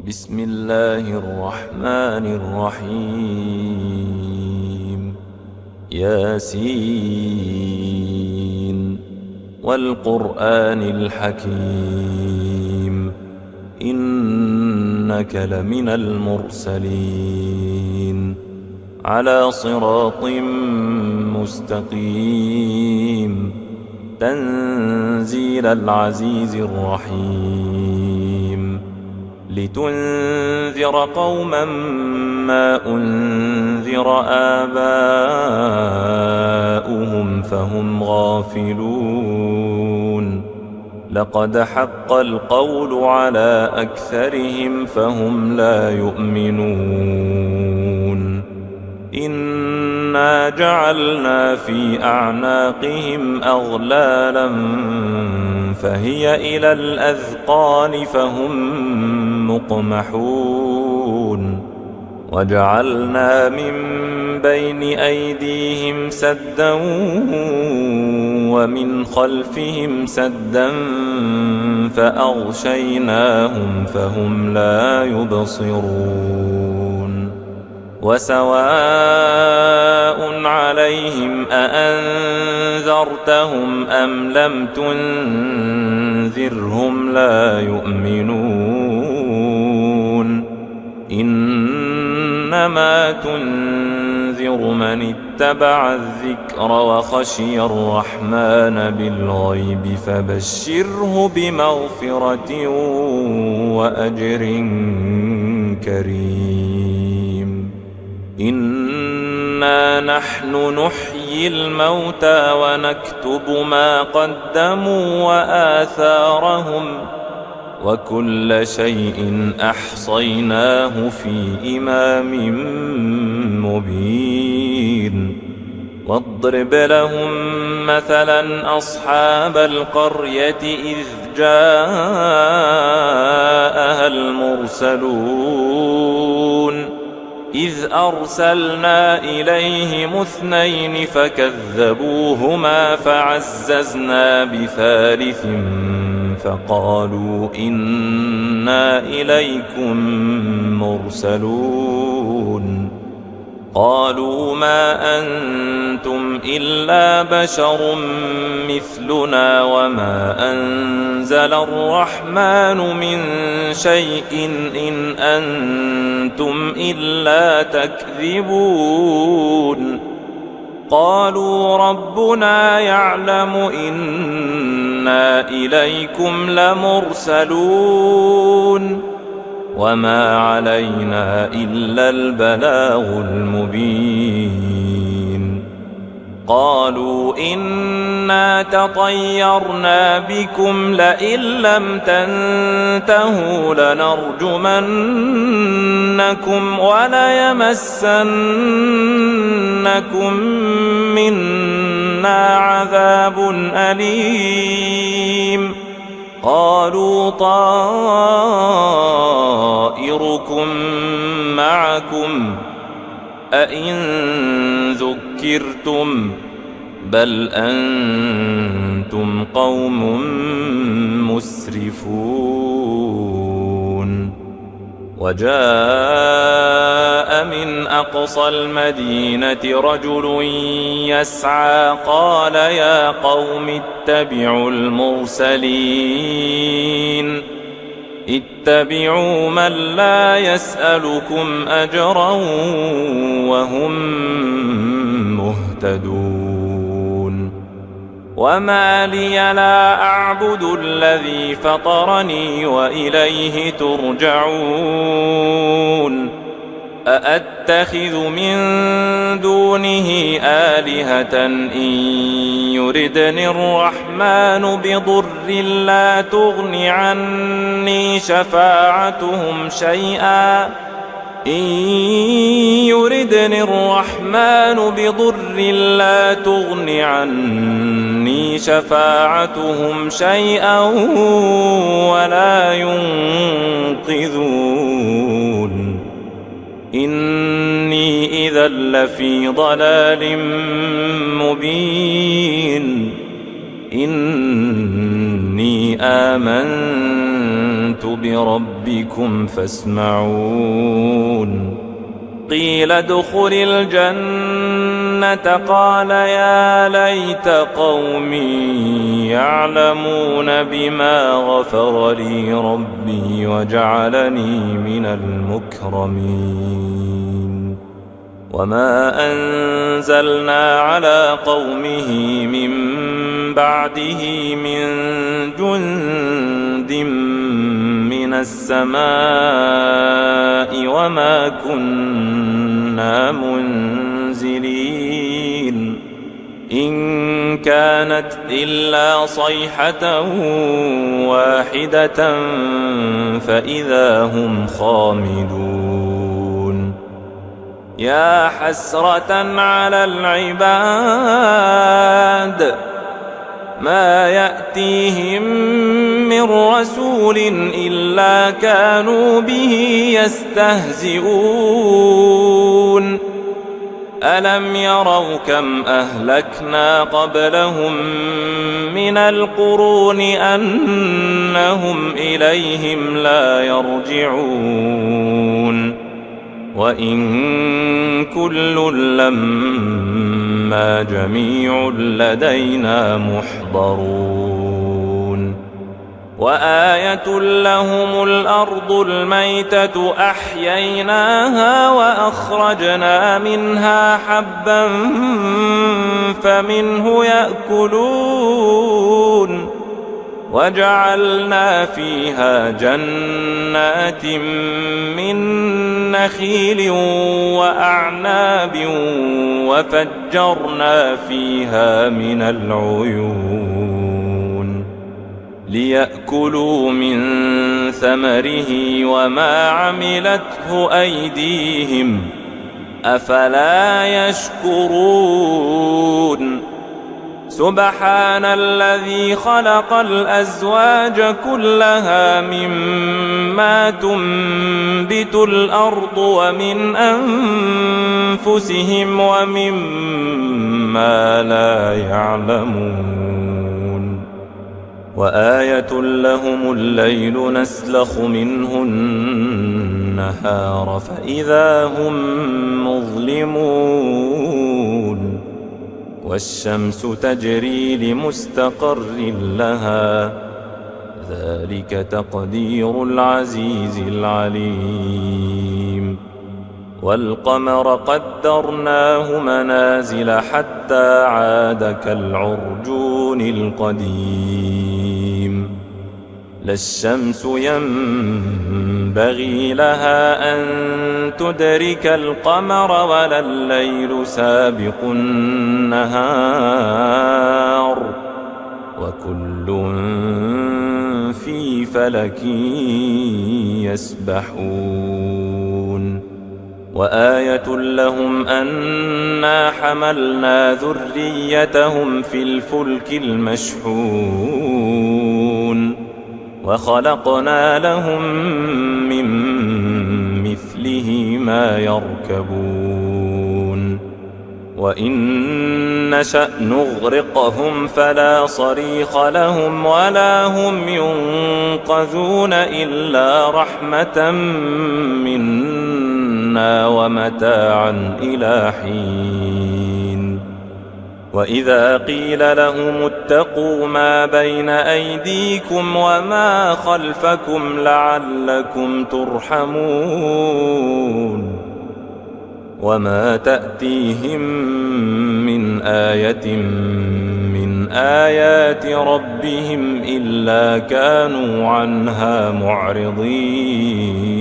بسم الله الرحمن الرحيم ياسين والقرآن الحكيم إنك لمن المرسلين على صراط مستقيم تنزيل العزيز الرحيم لتنذر قوما ما أنذر آباؤهم فهم غافلون لقد حق القول على أكثرهم فهم لا يؤمنون إنا جعلنا في أعناقهم أغلالا فهي إلى الأذقان فهم مقمحون وجعلنا من بين أيديهم سدا ومن خلفهم سدا فأغشيناهم فهم لا يبصرون وسواء عليهم أأنذرتهم أم لم تنذرهم لا يؤمنون إنما تنذر من اتبع الذكر وخشي الرحمن بالغيب فبشره بمغفرة وأجر كريم إنا نحن نحيي الموتى ونكتب ما قدموا وآثارهم وكل شيء أحصيناه في إمام مبين واضرب لهم مثلا أصحاب القرية إذ جاءها المرسلون إذ أرسلنا إليهم اثنين فكذبوهما فعززنا بثالث فقالوا إنا إليكم مرسلون قالوا ما أنتم إلا بشر مثلنا وما أنزل الرحمن من شيء إن أنتم إلا تكذبون قالوا ربنا يعلم إنا إليكم لمرسلون وما علينا إلا البلاغ المبين قالوا إنا تطيرنا بكم لئن لم تنتهوا لنرجمنكم وليمسنكم منا عذاب أليم قالوا طائركم معكم أئن ذكرتم بل أنتم قوم مسرفون وجاء من أقصى المدينة رجل يسعى قال يا قوم اتبعوا المرسلين اتبعوا من لا يسألكم أجرا وهم مهتدون وما لي لا أعبد الذي فطرني وإليه ترجعون أأتخذ من دونه آلهة إن يردني الرحمن بضر لا تغن عني شفاعتهم شيئا إن يردني الرحمن بضر لا تغن عني شفاعتهم شيئا ولا ينقذون إني إذا لفي ضلال مبين إني آمنت آمنت بربكم فاسمعون قيل ادخل الجنة قال يا ليت قومي يعلمون بما غفر لي ربي وجعلني من المكرمين وما أنزلنا على قومه من بعده من جند من السماء وما كنا منزلين إن كانت إلا صيحة واحدة فإذا هم خامدون يا حسرة على العباد ما يأتيهم من رسول إلا كانوا به يستهزئون ألم يروا كم أهلكنا قبلهم من القرون أنهم إليهم لا يرجعون وإن كل لما جميع لدينا محضرون وآية لهم الأرض الميتة أحييناها وأخرجنا منها حبا فمنه يأكلون وجعلنا فيها جنات من نخيل وأعناب وفجرنا فيها من العيون ليأكلوا من ثمره وما عملته أيديهم أفلا يشكرون سبحان الذي خلق الأزواج كلها مما تنبت الأرض ومن أنفسهم ومما لا يعلمون وآية لهم الليل نسلخ منه النهار فإذا هم مظلمون والشمس تجري لمستقر لها ذلك تقدير العزيز العليم والقمر قدرناه منازل حتى عاد كالعرجون القديم لا الشمس ينبغي لها أن تدرك القمر ولا الليل سابق النهار وكل في فلك يسبحون وآية لهم أنا حملنا ذريتهم في الفلك المشحون وخلقنا لهم من مثله ما يركبون وإن نشأ نغرقهم فلا صريخ لهم ولا هم ينقذون إلا رحمة منا ومتاعا إلى حين وإذا قيل لهم اتقوا ما بين أيديكم وما خلفكم لعلكم ترحمون وما تأتيهم من آية من آيات ربهم إلا كانوا عنها معرضين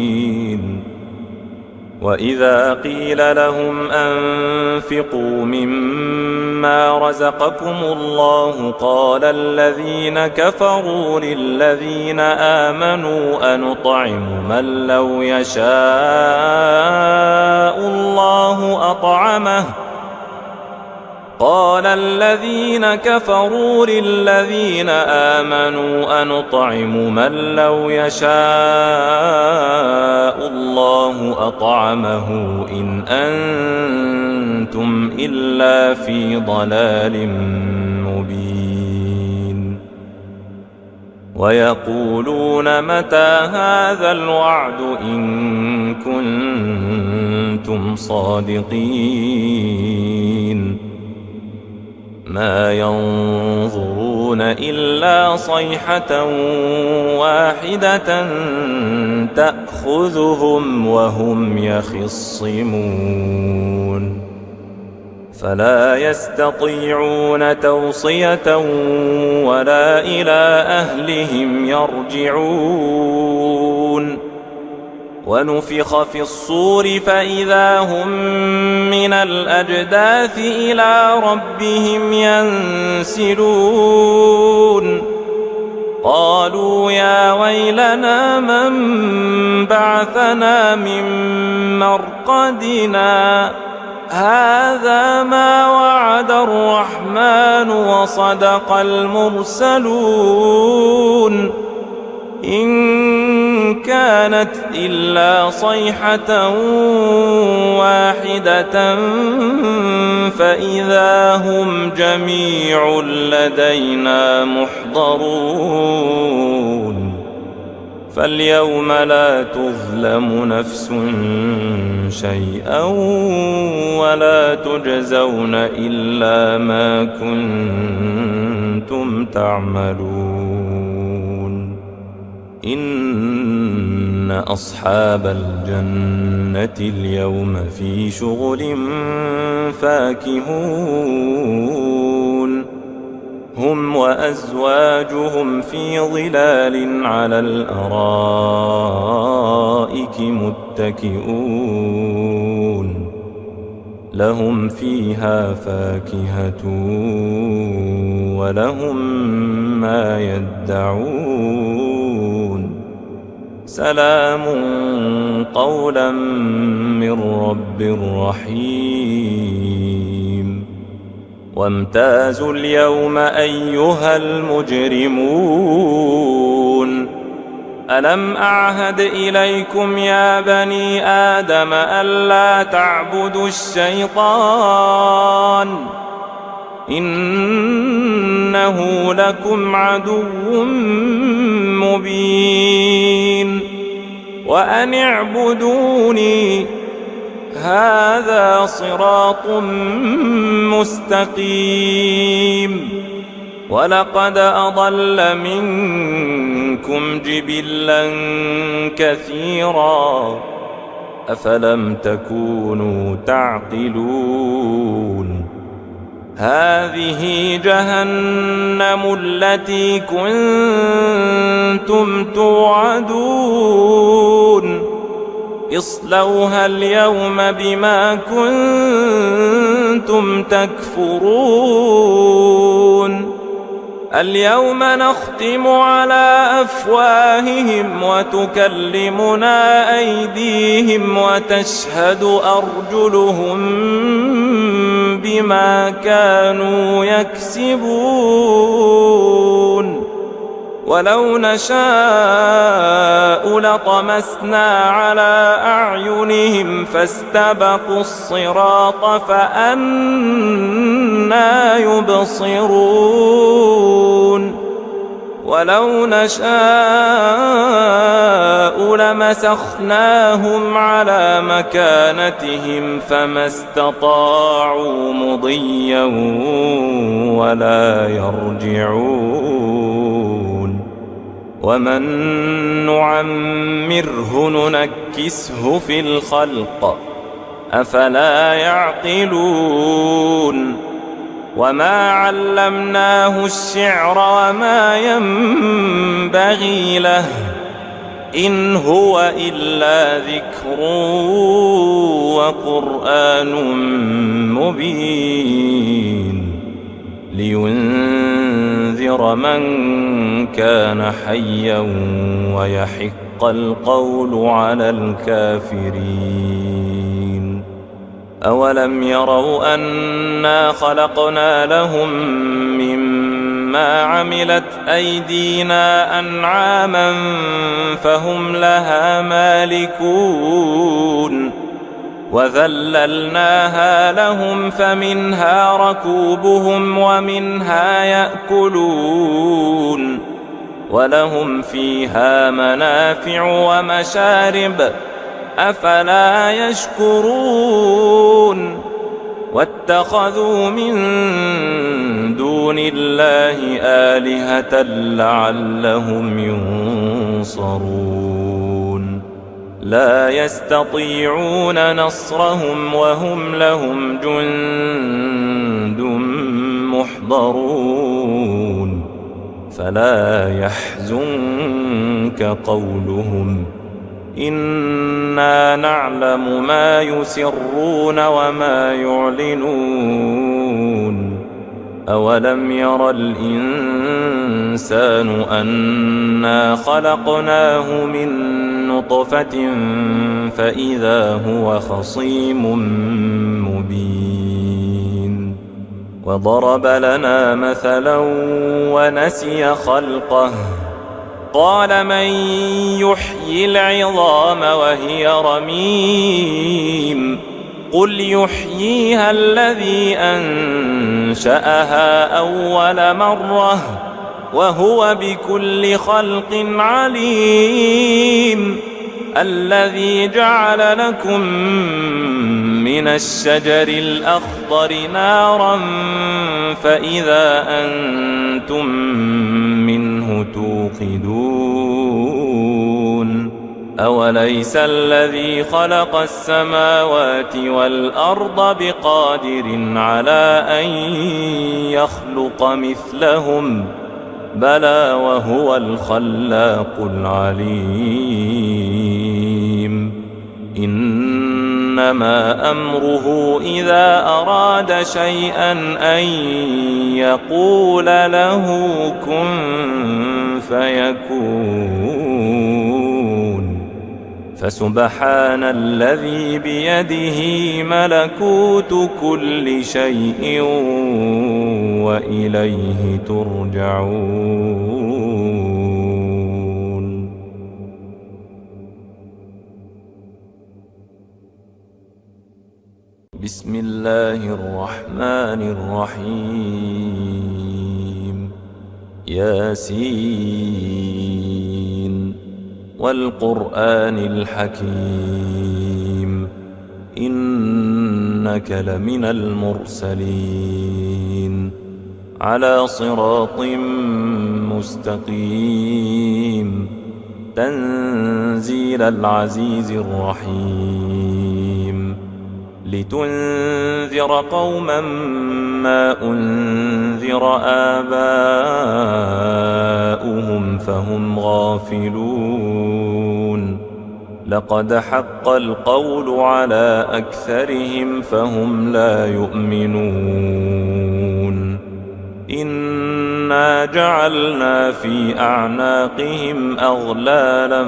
وإذا قيل لهم أنفقوا مما رزقكم الله قال الذين كفروا للذين آمنوا أنطعم من لو يشاء الله أطعمه قال الذين كفروا للذين آمنوا أنطعم من لو يشاء الله أطعمه إن أنتم إلا في ضلال مبين ويقولون متى هذا الوعد إن كنتم صادقين ما ينظرون إلا صيحة واحدة تأخذهم وهم يخصمون فلا يستطيعون توصية ولا إلى أهلهم يرجعون ونفخ في الصور فإذا هم من الأجداث إلى ربهم ينسلون قالوا يا ويلنا من بعثنا من مرقدنا هذا ما وعد الرحمن وصدق المرسلون إن كانت إلا صيحة واحدة فإذا هم جميع لدينا محضرون فاليوم لا تظلم نفس شيئا ولا تجزون إلا ما كنتم تعملون إن أصحاب الجنة اليوم في شغل فاكهون هم وأزواجهم في ظلال على الأرائك متكئون لهم فيها فاكهة ولهم ما يدعون سلام قولا من رب رحيم وامتازوا اليوم أيها المجرمون ألم أعهد إليكم يا بني آدم ألا تعبدوا الشيطان إنه لكم عدو مبين وأن اعبدوني هذا صراط مستقيم ولقد أضل منكم جبلا كثيرا أفلم تكونوا تعقلون هذه جهنم التي كنتم توعدون اصلوها اليوم بما كنتم تكفرون اليوم نختم على أفواههم وتكلمنا أيديهم وتشهد أرجلهم بما كانوا يكسبون ولو نشاء لطمسنا على أعينهم فاستبقوا الصراط فأنى يبصرون ولو نشاء لمسخناهم على مكانتهم فما استطاعوا مضيا ولا يرجعون ومن نعمره ننكسه في الخلق أفلا يعقلون وما علمناه الشعر وما ينبغي له إن هو إلا ذكر وقرآن مبين لينذر من كان حيا ويحق القول على الكافرين أولم يروا أنا خلقنا لهم مما عملت أيدينا أنعاما فهم لها مالكون وذللناها لهم فمنها ركوبهم ومنها يأكلون ولهم فيها منافع ومشارب أفلا يشكرون واتخذوا من دون الله آلهة لعلهم ينصرون لا يستطيعون نصرهم وهم لهم جند محضرون فلا يحزنك قولهم إنا نعلم ما يسرون وما يعلنون أولم ير الإنسان أنا خلقناه من نطفة فإذا هو خصيم مبين وضرب لنا مثلا ونسي خلقه قال من يحيي العظام وهي رميم قل يحييها الذي أنشأها أول مرة وهو بكل خلق عليم الذي جعل لكم من الشجر الأخضر نارا فإذا أنتم منه توقدون أوليس الذي خلق السماوات والأرض بقادر على أن يخلق مثلهم بلى وهو الخلاق العليم إنما أمره إذا أراد شيئا أن يقول له كن فيكون فسبحان الذي بيده ملكوت كل شيء وإليه ترجعون. بسم الله الرحمن الرحيم ياسين والقرآن الحكيم إنك لمن المرسلين على صراط مستقيم تنزيل العزيز الرحيم لتنذر قوما ما أنذر آباؤهم فهم غافلون لقد حق القول على أكثرهم فهم لا يؤمنون إنا جعلنا في أعناقهم أغلالا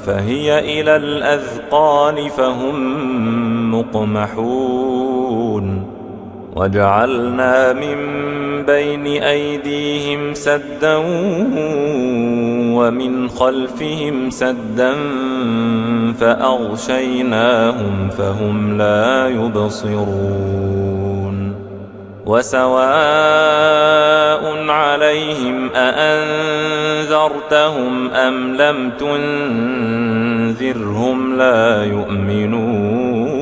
فهي إلى الأذقان فهم مقمحون وجعلنا من بين أيديهم سدا ومن خلفهم سدا فأغشيناهم فهم لا يبصرون وسواء عليهم أأنذرتهم أم لم تنذرهم لا يؤمنون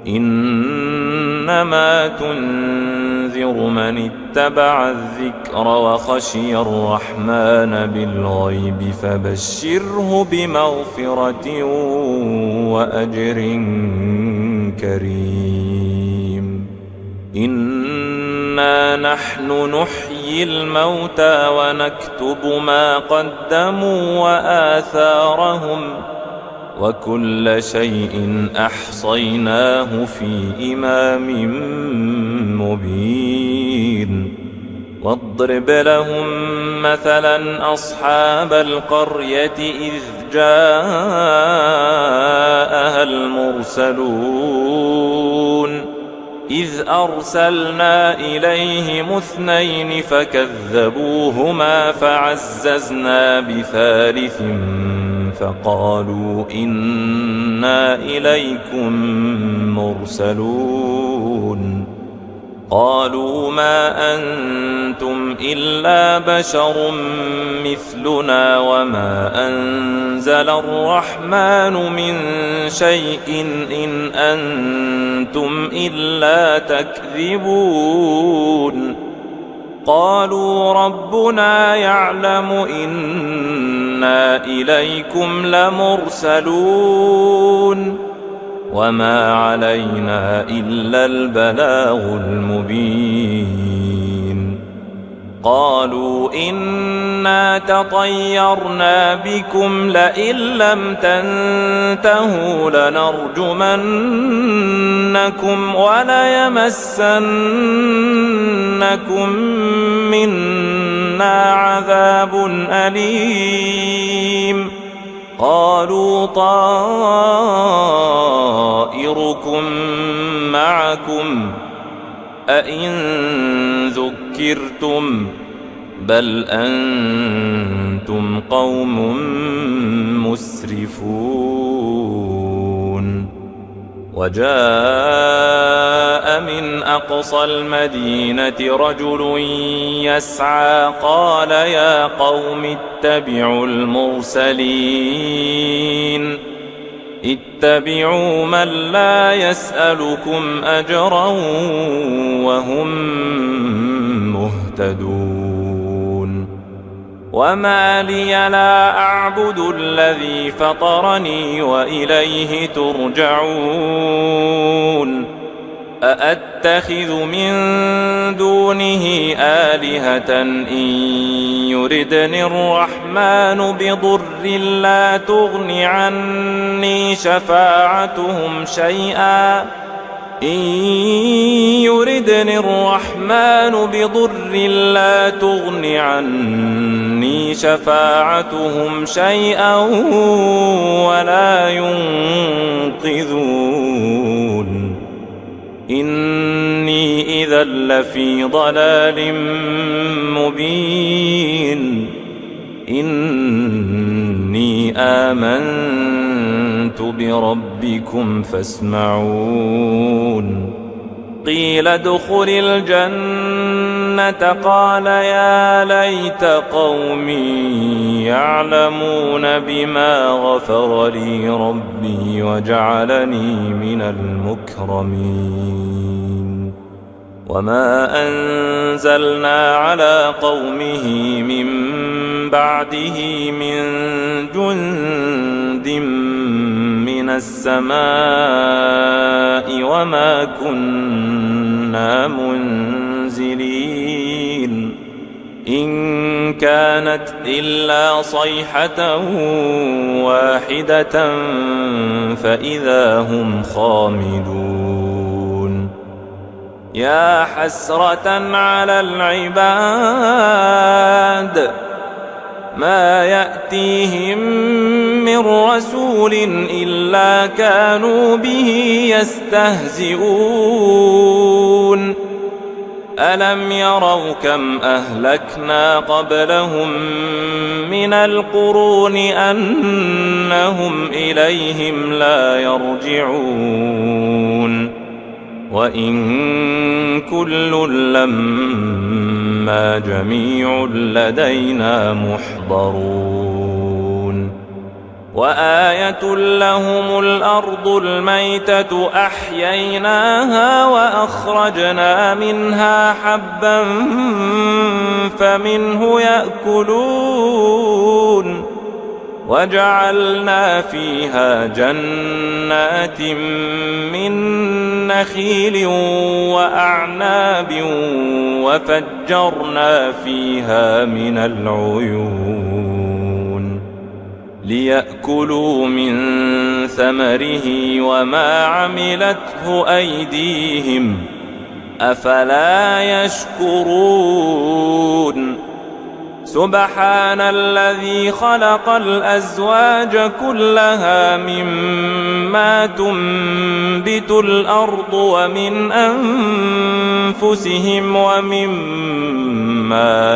إنما تنذر من اتبع الذكر وخشي الرحمن بالغيب فبشره بمغفرة وأجر كريم إنا نحن نحيي الموتى ونكتب ما قدموا وآثارهم وكل شيء أحصيناه في إمام مبين واضرب لهم مثلا أصحاب القرية إذ جاءها المرسلون إذ أرسلنا إليهم اثنين فكذبوهما فعززنا بثالث فقالوا إنا إليكم مرسلون قالوا ما أنتم إلا بشر مثلنا وما أنزل الرحمن من شيء إن أنتم إلا تكذبون قالوا ربنا يعلم إنا إليكم لمرسلون وما علينا إلا البلاغ المبين قالوا إنا تطيرنا بكم لئن لم تنتهوا لنرجمنكم وليمسنكم منا عذاب أليم قالوا طائركم معكم أئن ذكرتم بل أنتم قوم مسرفون وجاء من أقصى المدينة رجل يسعى قال يا قوم اتبعوا المرسلين اتبعوا من لا يسألكم أجرا وهم مهتدون وما لي لا أعبد الذي فطرني وإليه ترجعون أأتخذ من دونه آلهة إن يردني الرحمن بضر لا تغن عني شفاعتهم شيئا إن يردني الرحمن بضر لا تغن عني شفاعتهم شيئا ولا ينقذون إني إذا لفي ضلال مبين إني آمنت بربكم فاسمعون قيل ادخل الجنة قال يا ليت قومي يعلمون بما غفر لي ربي وجعلني من المكرمين وما أنزلنا على قومه من بعده من جند من السماء وما كنا منزلين إن كانت إلا صيحة واحدة فإذا هم خامدون يا حسرة على العباد ما يأتيهم من رسول إلا كانوا به يستهزئون ألم يروا كم أهلكنا قبلهم من القرون أنهم إليهم لا يرجعون وإن كل لما جميع لدينا محضرون وآية لهم الأرض الميتة أحييناها وأخرجنا منها حبا فمنه يأكلون وجعلنا فيها جنات من نخيل وأعناب وفجرنا فيها من العيون ليأكلوا من ثمره وما عملته أيديهم أفلا يشكرون سبحان الذي خلق الأزواج كلها مما تنبت الأرض ومن أنفسهم ومما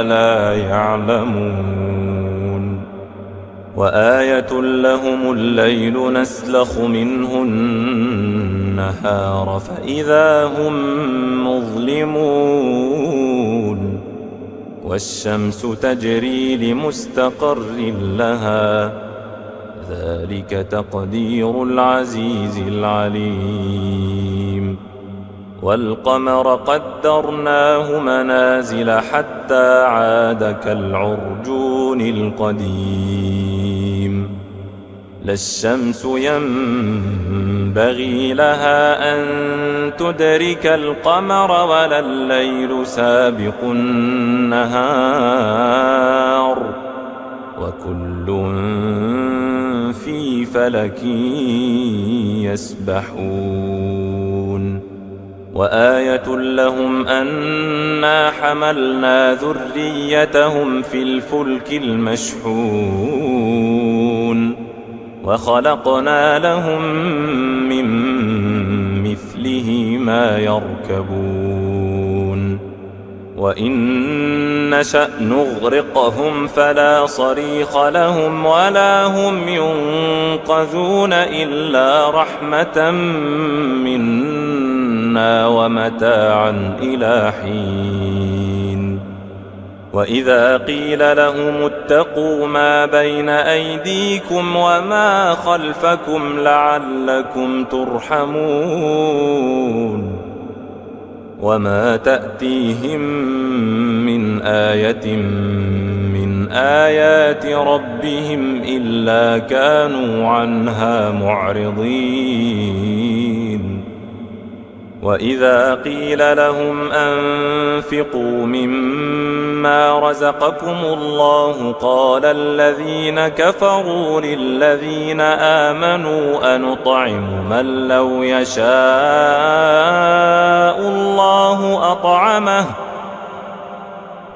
لا يعلمون وآية لهم الليل نسلخ منه النهار فإذا هم مظلمون والشمس تجري لمستقر لها ذلك تقدير العزيز العليم والقمر قدرناه منازل حتى عاد كالعرجون القديم لا الشمس ينبغي لها أن تدرك القمر ولا الليل سابق النهار وكل في فلك يسبحون وآية لهم أنا حملنا ذريتهم في الفلك المشحون وخلقنا لهم من مثله ما يركبون وإن نشأ نغرقهم فلا صريخ لهم ولا هم ينقذون إلا رحمة منا ومتاعا إلى حين وإذا قيل لهم اتقوا ما بين أيديكم وما خلفكم لعلكم ترحمون وما تأتيهم من آية من آيات ربهم إلا كانوا عنها معرضين وإذا قيل لهم أنفقوا مما رزقكم الله قال الذين كفروا للذين آمنوا أنطعم من لو يشاء الله أطعمه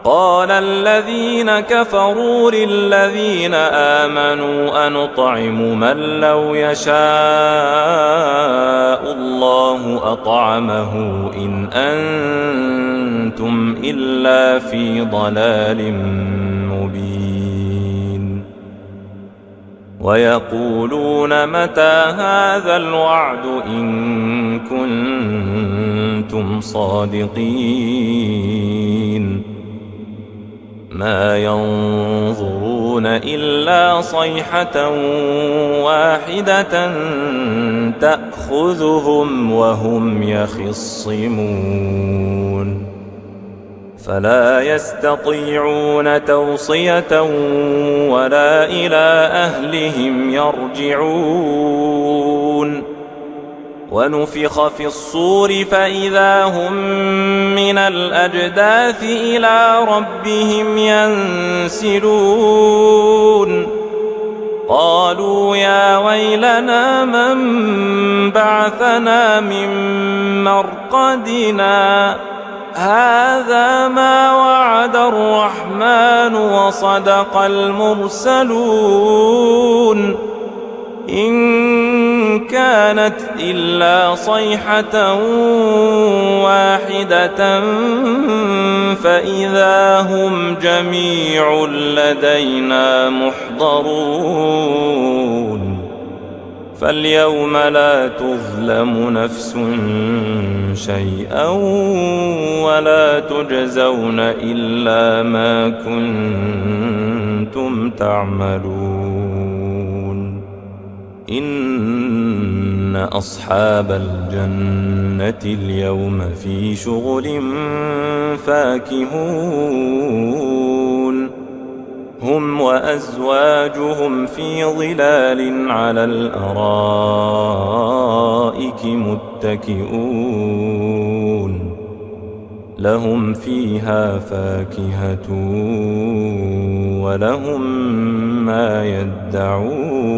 قال الذين كفروا للذين آمنوا أنطعم من لو يشاء الله أطعمه إن أنتم إلا في ضلال مبين ويقولون متى هذا الوعد إن كنتم صادقين ما ينظرون إلا صيحة واحدة تأخذهم وهم يخصمون فلا يستطيعون توصية ولا إلى أهلهم يرجعون ونفخ في الصور فإذا هم من الأجداث إلى ربهم ينسلون قالوا يا ويلنا من بعثنا من مرقدنا هذا ما وعد الرحمن وصدق المرسلون إن كانت إلا صيحة واحدة فإذا هم جميع لدينا محضرون فاليوم لا تظلم نفس شيئا ولا تجزون إلا ما كنتم تعملون إن أصحاب الجنة اليوم في شغل فاكهون هم وأزواجهم في ظلال على الأرائك متكئون لهم فيها فاكهة ولهم ما يدعون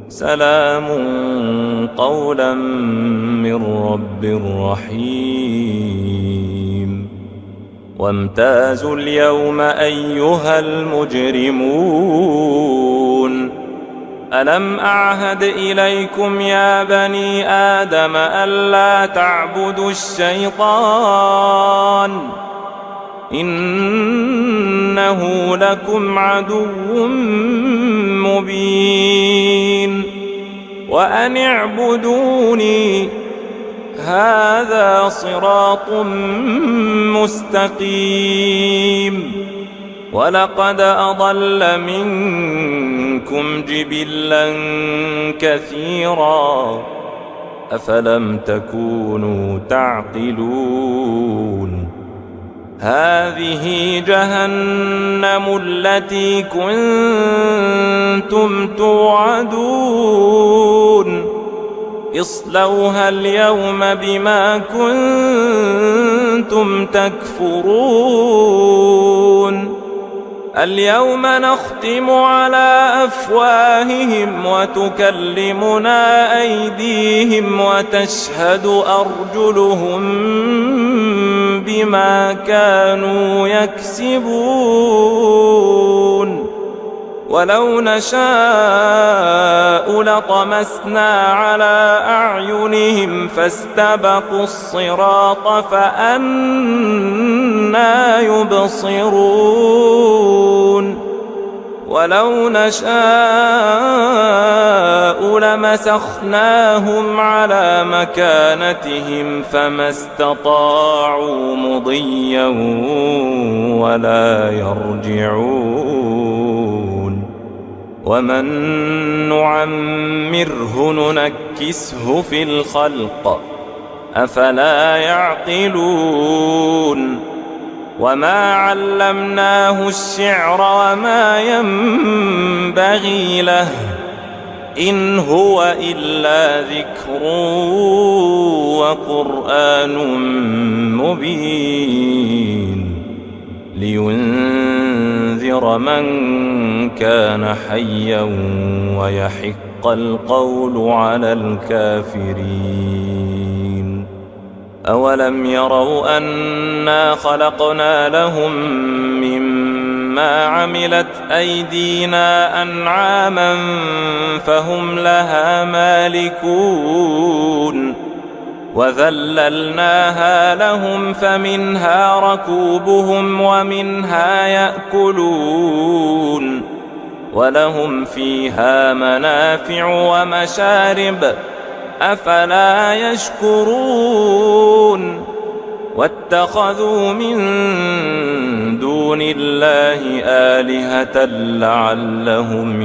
سلام قولا من رب رحيم وامتازوا اليوم أيها المجرمون ألم أعهد إليكم يا بني آدم ألا تعبدوا الشيطان إنه لكم عدو مبين وأن اعبدوني هذا صراط مستقيم. ولقد أضل منكم جبلا كثيرا أفلم تكونوا تعقلون. هذه جهنم التي كنتم توعدون اصلوها اليوم بما كنتم تكفرون. اليوم نختم على أفواههم وتكلمنا أيديهم وتشهد أرجلهم بما كانوا يكسبون. ولو نشاء لطمسنا على أعينهم فاستبقوا الصراط فأنى يبصرون. ولو نشاء لمسخناهم على مكانتهم فما استطاعوا مضيا ولا يرجعون. ومن نعمره ننكسه في الخلق أفلا يعقلون. وما علمناه الشعر وما ينبغي له إن هو إلا ذكر وقرآن مبين لينذر من كان حيا ويحق القول على الكافرين. أولم يروا أنا خلقنا لهم مما عملت أيدينا أنعاما فهم لها مالكون وذللناها لهم فمنها ركوبهم ومنها يأكلون ولهم فيها منافع ومشارب أفلا يشكرون. واتخذوا من دون الله آلهة لعلهم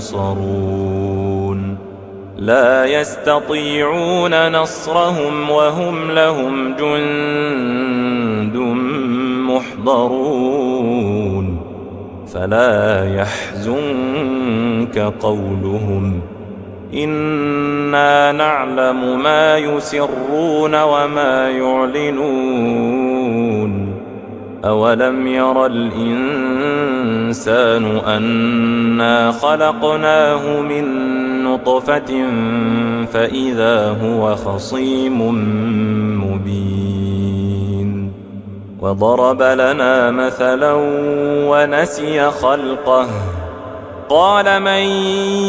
ينصرون. لا يستطيعون نصرهم وهم لهم جند محضرون. فلا يحزنك قولهم إنا نعلم ما يسرون وما يعلنون. أولم ير الإنسان أنا خلقناه من نطفة فإذا هو خصيم مبين. وضرب لنا مثلا ونسي خلقه قال من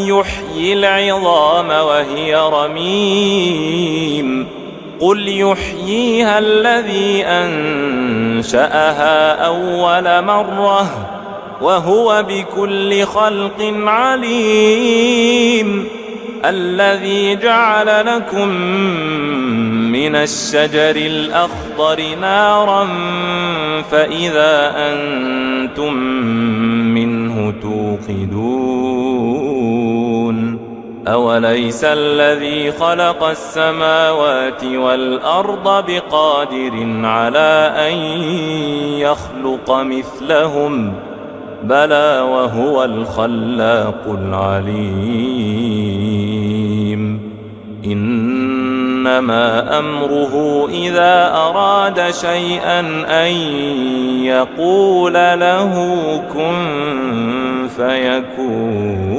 يحيي العظام وهي رميم قل يحييها الذي أنشأها أول مرة وهو بكل خلق عليم. الذي جعل لكم من الشجر الأخضر نارا فإذا أنتم منه توقدون. أوليس الذي خلق السماوات والأرض بقادر على أن يخلق مثلهم بلى وهو الخلاق العليم. إنما أمره إذا أراد شيئا أن يقول له كن فيكون.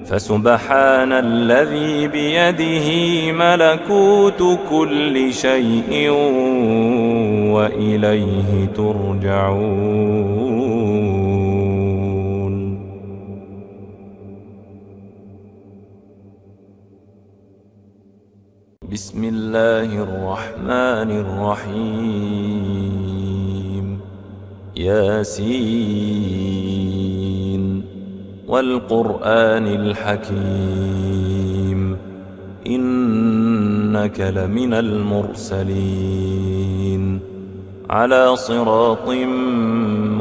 فسبحان الذي بيده ملكوت كل شيء وإليه ترجعون. بسم الله الرحمن الرحيم. ياسين والقرآن الحكيم إنك لمن المرسلين على صراط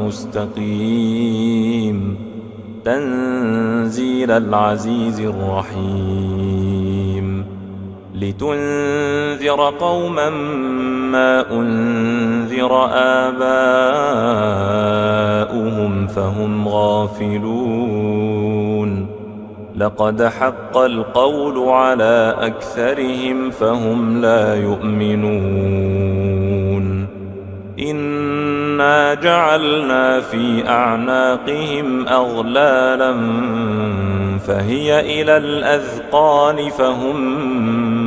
مستقيم تنزيل العزيز الرحيم لتنذر قوما ما أنذر آباؤهم فهم غافلون لقد حق القول على أكثرهم فهم لا يؤمنون إنا جعلنا في أعناقهم أغلالا فهي إلى الأذقان فهم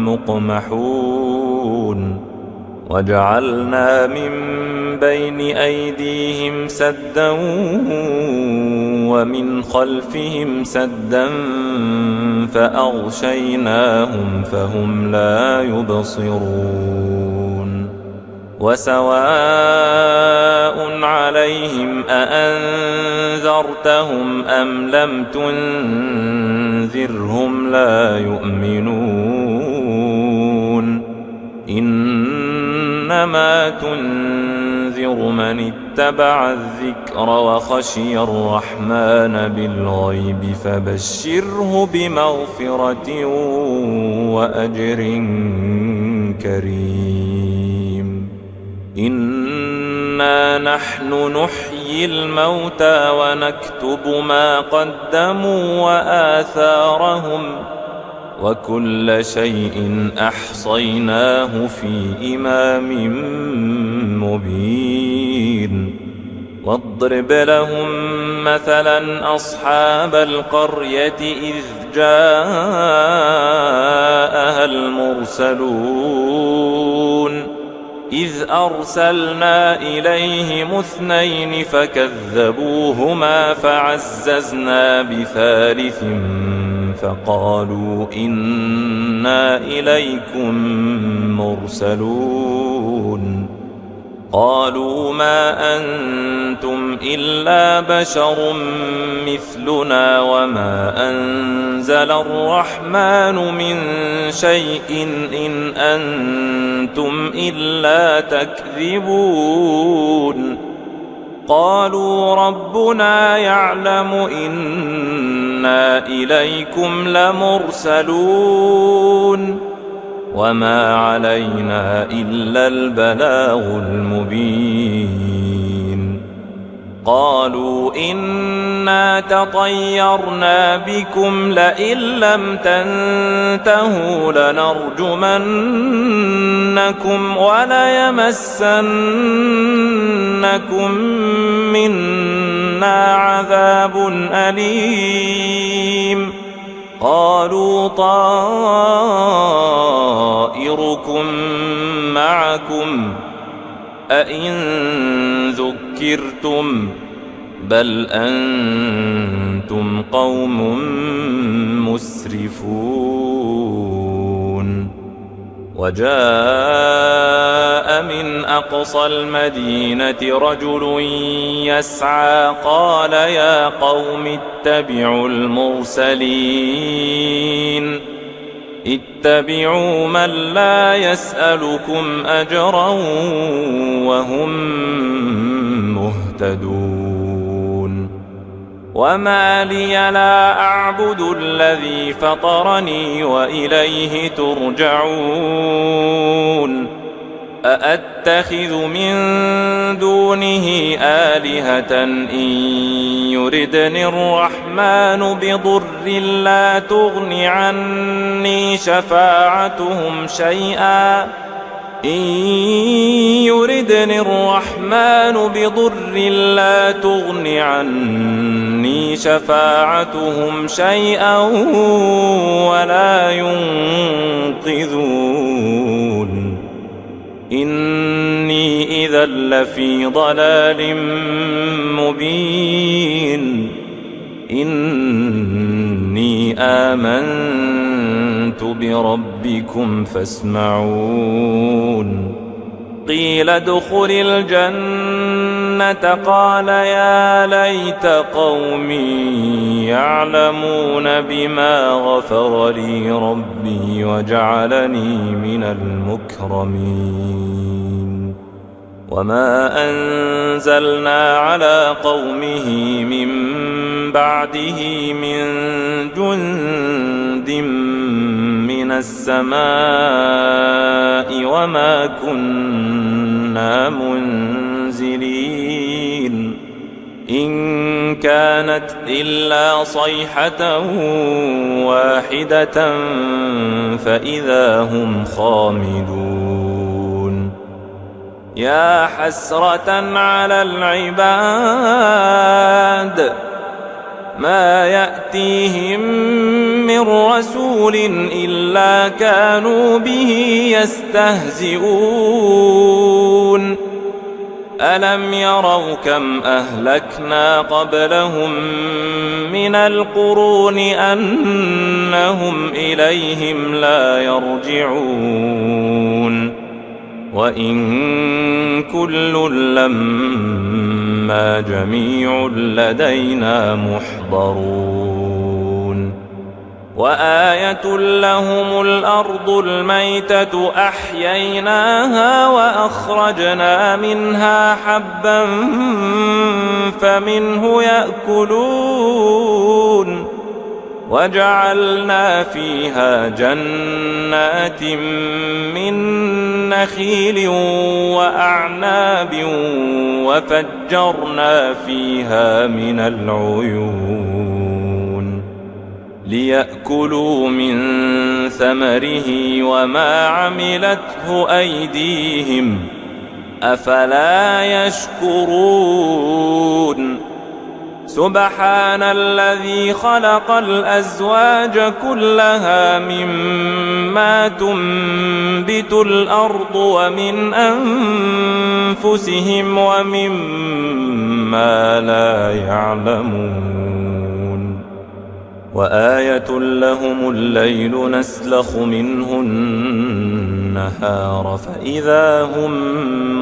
مقمحون وجعلنا من بين أيديهم سدا ومن خلفهم سدا فأغشيناهم فهم لا يبصرون وسواء عليهم أأنذرتهم أم لم تنذرهم لا يؤمنون إنما تنذر من اتبع الذكر وخشي الرحمن بالغيب فبشره بمغفرة وأجر كريم إنا نحن نحيي الموتى ونكتب ما قدموا وآثارهم وكل شيء أحصيناه في إمام مبين واضرب لهم مثلا أصحاب القرية إذ جاءها المرسلون إذ أرسلنا إليهم اثنين فكذبوهما فعززنا بثالث فقالوا إنا إليكم مرسلون قالوا ما أنتم إلا بشر مثلنا وما أنزل الرحمن من شيء إن أنتم إلا تكذبون قالوا ربنا يعلم إنا إليكم لمرسلون وما علينا إلا البلاغ المبين قالوا إنا تطيرنا بكم لئن لم تنتهوا لنرجمنكم وليمسنكم منا عذاب أليم قالوا طائركم معكم أئن ذكرتم بل أنتم قوم مسرفون وجاء من أقصى المدينة رجل يسعى قال يا قوم اتبعوا المرسلين اتبعوا من لا يسألكم أجرا وهم مهتدون وما لي لا أعبد الذي فطرني وإليه ترجعون أأتخذ من دونه آلهة إن يردني الرحمن بضر لا تغن عني شفاعتهم شيئا إن يردني الرحمن بضر لا تغن عني شفاعتهم شيئا ولا ينقذون إني إذا لفي ضلال مبين إني آمنت بربكم فاسمعون قيل ادخل الجنة قال يا ليت قومي يعلمون بما غفر لي ربي وجعلني من المكرمين وما أنزلنا على قومه من بعده من جند من السماء وما كنا منزلين إن كانت إلا صيحة واحدة فإذا هم خامدون يا حسرة على العباد ما يأتيهم من رسول إلا كانوا به يستهزئون ألم يروا كم أهلكنا قبلهم من القرون أنهم إليهم لا يرجعون وإن كل لما جميع لدينا محضرون وآية لهم الأرض الميتة أحييناها وأخرجنا منها حبا فمنه يأكلون وجعلنا فيها جنات من نخيل وأعناب وفجرنا فيها من العيون ليأكلوا من ثمره وما عملته أيديهم أفلا يشكرون سبحان الذي خلق الأزواج كلها مما تنبت الأرض ومن أنفسهم ومما لا يعلمون وآية لهم الليل نسلخ منه النهار فإذا هم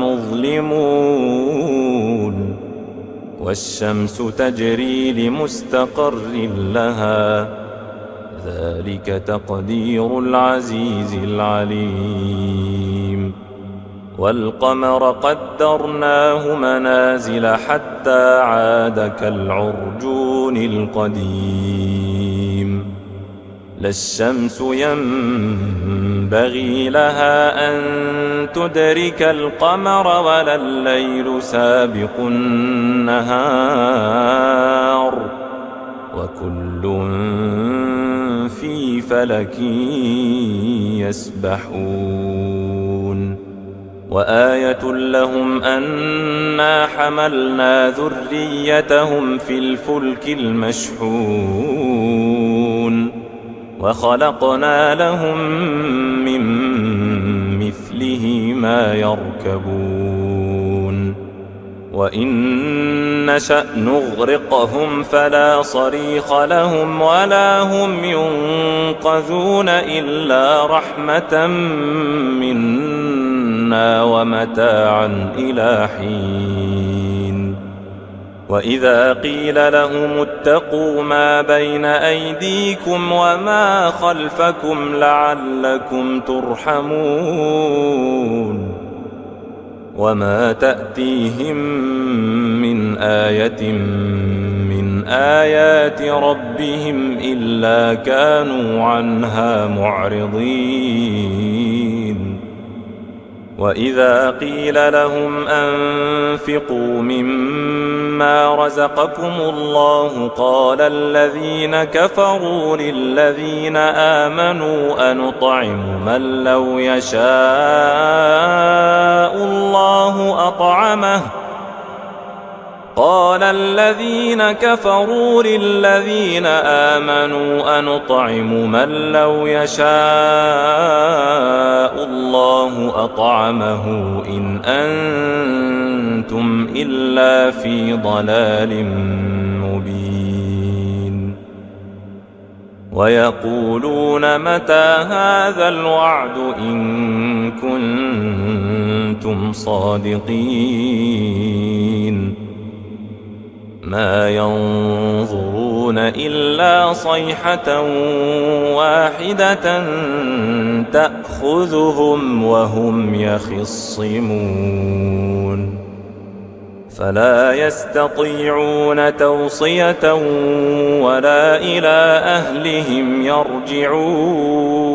مظلمون والشمس تجري لمستقر لها ذلك تقدير العزيز العليم والقمر قدرناه منازل حتى عاد كالعرجون القديم لا الشمس ينبغي لها أن تدرك القمر ولا الليل سابق النهار وكل في فلك يسبحون وآية لهم أنا حملنا ذريتهم في الفلك المشحون وخلقنا لهم من مثله ما يركبون وإن نشأ نغرقهم فلا صريخ لهم ولا هم ينقذون إلا رحمة منا ومتاعا إلى حين وإذا قيل لهم اتقوا ما بين أيديكم وما خلفكم لعلكم ترحمون وما تأتيهم من آية من آيات ربهم إلا كانوا عنها معرضين وإذا قيل لهم أنفقوا مما رزقكم الله قال الذين كفروا للذين آمنوا أنطعم من لو يشاء الله أطعمه قال الذين كفروا للذين آمنوا أنطعم من لو يشاء الله أطعمه إن أنتم إلا في ضلال مبين ويقولون متى هذا الوعد إن كنتم صادقين ما ينظرون إلا صيحة واحدة تأخذهم وهم يخصمون فلا يستطيعون توصية ولا إلى أهلهم يرجعون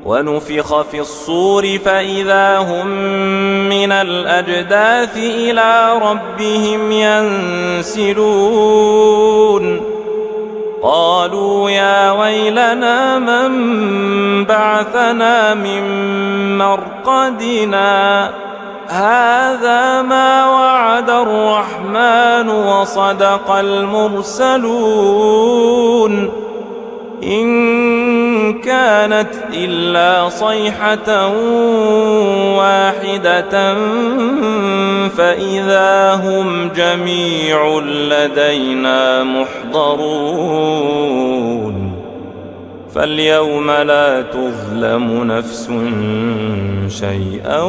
ونفخ في الصور فإذا هم من الأجداث إلى ربهم ينسلون قالوا يا ويلنا من بعثنا من مرقدنا هذا ما وعد الرحمن وصدق المرسلون إن كانت إلا صيحة واحدة فإذا هم جميع لدينا محضرون فاليوم لا تظلم نفس شيئا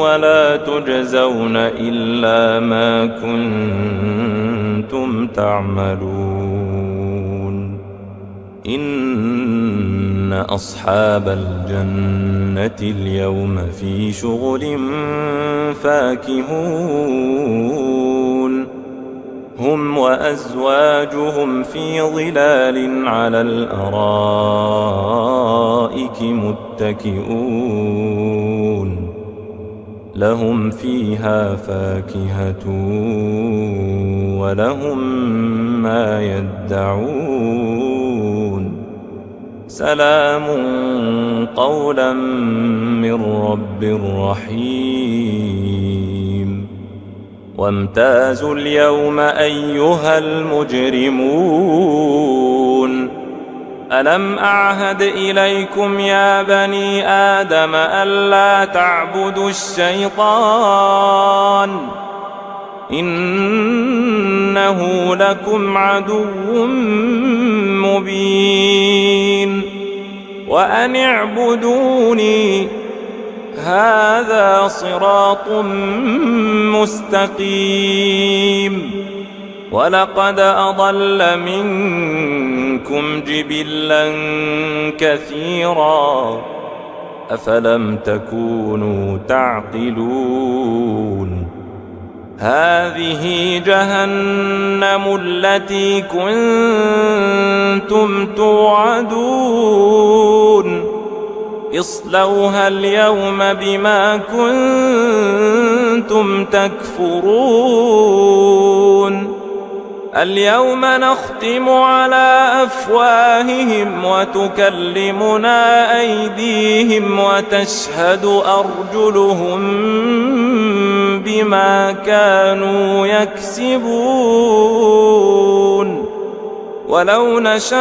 ولا تجزون إلا ما كنتم تعملون إن أصحاب الجنة اليوم في شغل فاكهون هم وأزواجهم في ظلال على الأرائك متكئون لهم فيها فاكهة ولهم ما يدعون سلام قولا من رب رحيم وامتازوا اليوم أيها المجرمون ألم أعهد إليكم يا بني آدم ألا تعبدوا الشيطان إنه لكم عدو مبين وأن اعبدوني هذا صراط مستقيم ولقد أضل منكم جبلا كثيرا أفلم تكونوا تعقلون هذه جهنم التي كنتم توعدون اصلوها اليوم بما كنتم تكفرون اليوم نختم على أفواههم وتكلمنا أيديهم وتشهد أرجلهم بما كانوا يكسبون ولو نشاء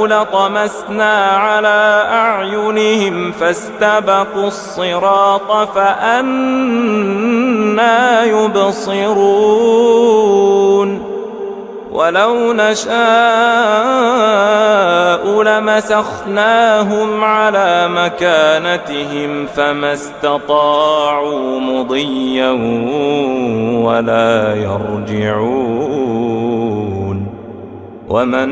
لطمسنا على أعينهم فاستبقوا الصراط فأنى يبصرون ولو نشاء لمسخناهم على مكانتهم فما استطاعوا مضيا ولا يرجعون ومن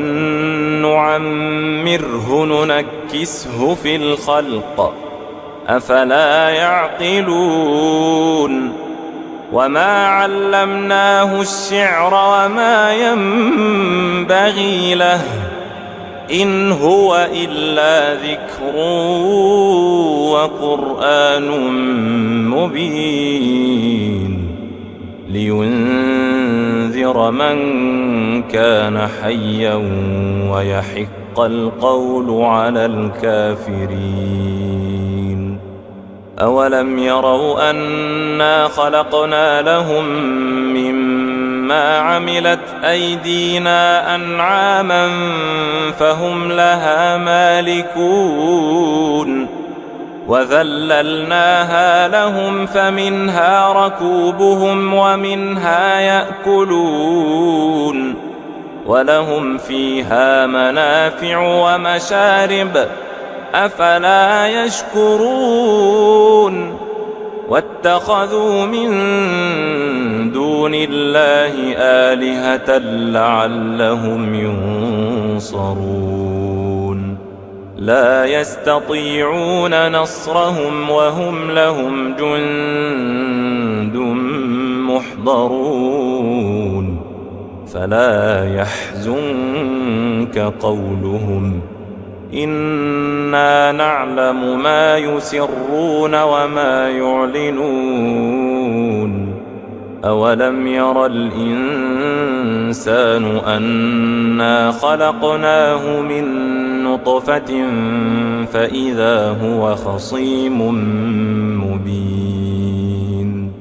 نعمره ننكسه في الخلق أفلا يعقلون وما علمناه الشعر وما ينبغي له إن هو إلا ذكر وقرآن مبين لينذر من كان حيا ويحق القول على الكافرين أولم يروا أنا خلقنا لهم مما عملت أيدينا أنعاما فهم لها مالكون وذللناها لهم فمنها ركوبهم ومنها يأكلون ولهم فيها منافع ومشارب أفلا يشكرون واتخذوا من دون الله آلهة لعلهم ينصرون لا يستطيعون نصرهم وهم لهم جند محضرون فلا يحزنك قولهم إنا نعلم ما يسرون وما يعلنون أولم ير الإنسان أنا خلقناه من نطفة فإذا هو خصيم مبين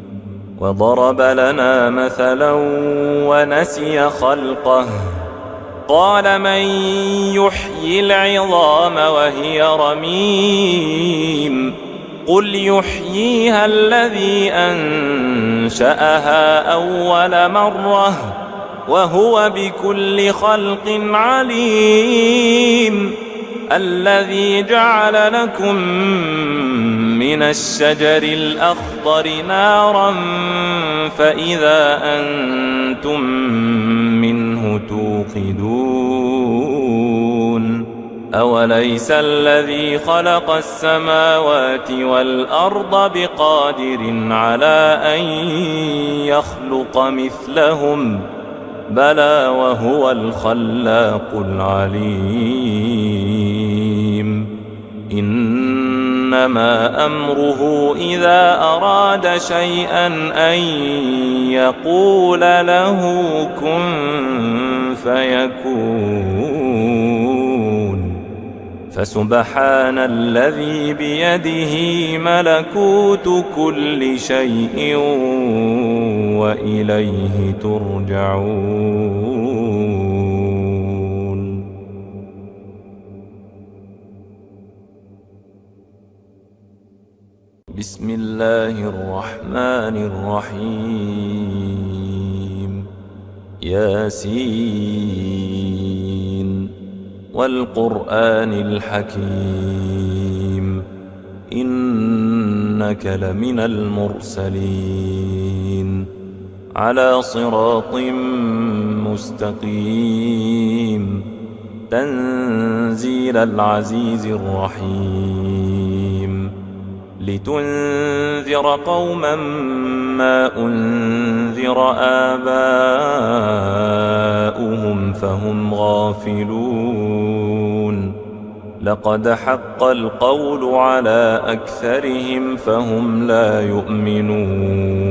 وضرب لنا مثلا ونسي خلقه قال من يحيي العظام وهي رميم قل يحييها الذي أنشأها أول مرة وهو بكل خلق عليم الذي جعل لكم من الشجر الأخضر نارا فإذا أنتم منه توقدون أوليس الذي خلق السماوات والأرض بقادر على أن يخلق مثلهم بلى وهو الخلاق العليم إنما أمره إذا أراد شيئا أن يقول له كن فيكون فسبحان الذي بيده ملكوت كل شيء وإليه ترجعون. بسم الله الرحمن الرحيم ياسين والقرآن الحكيم إنك لمن المرسلين على صراط مستقيم تنزيل العزيز الرحيم لتنذر قوما ما أنذر آباؤهم فهم غافلون لقد حق القول على أكثرهم فهم لا يؤمنون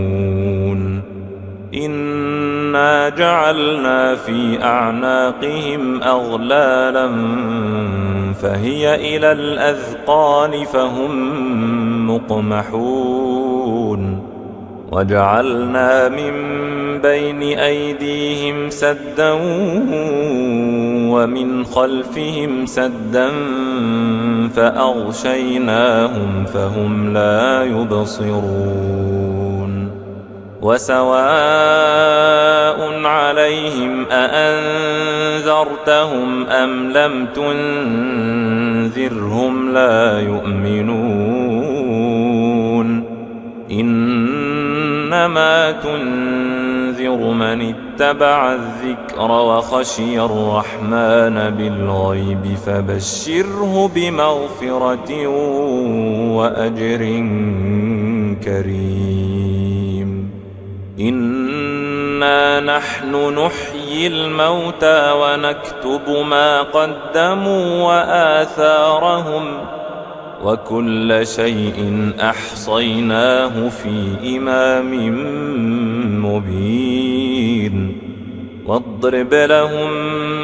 إنا جعلنا في أعناقهم أغلالا فهي إلى الأذقان فهم مقمحون وجعلنا من بين أيديهم سدا ومن خلفهم سدا فأغشيناهم فهم لا يبصرون وسواء عليهم أأنذرتهم أم لم تنذرهم لا يؤمنون إنما تنذر من اتبع الذكر وخشي الرحمن بالغيب فبشره بمغفرة وأجر كريم إنا نحن نحيي الموتى ونكتب ما قدموا وآثارهم وكل شيء أحصيناه في إمام مبين واضرب لهم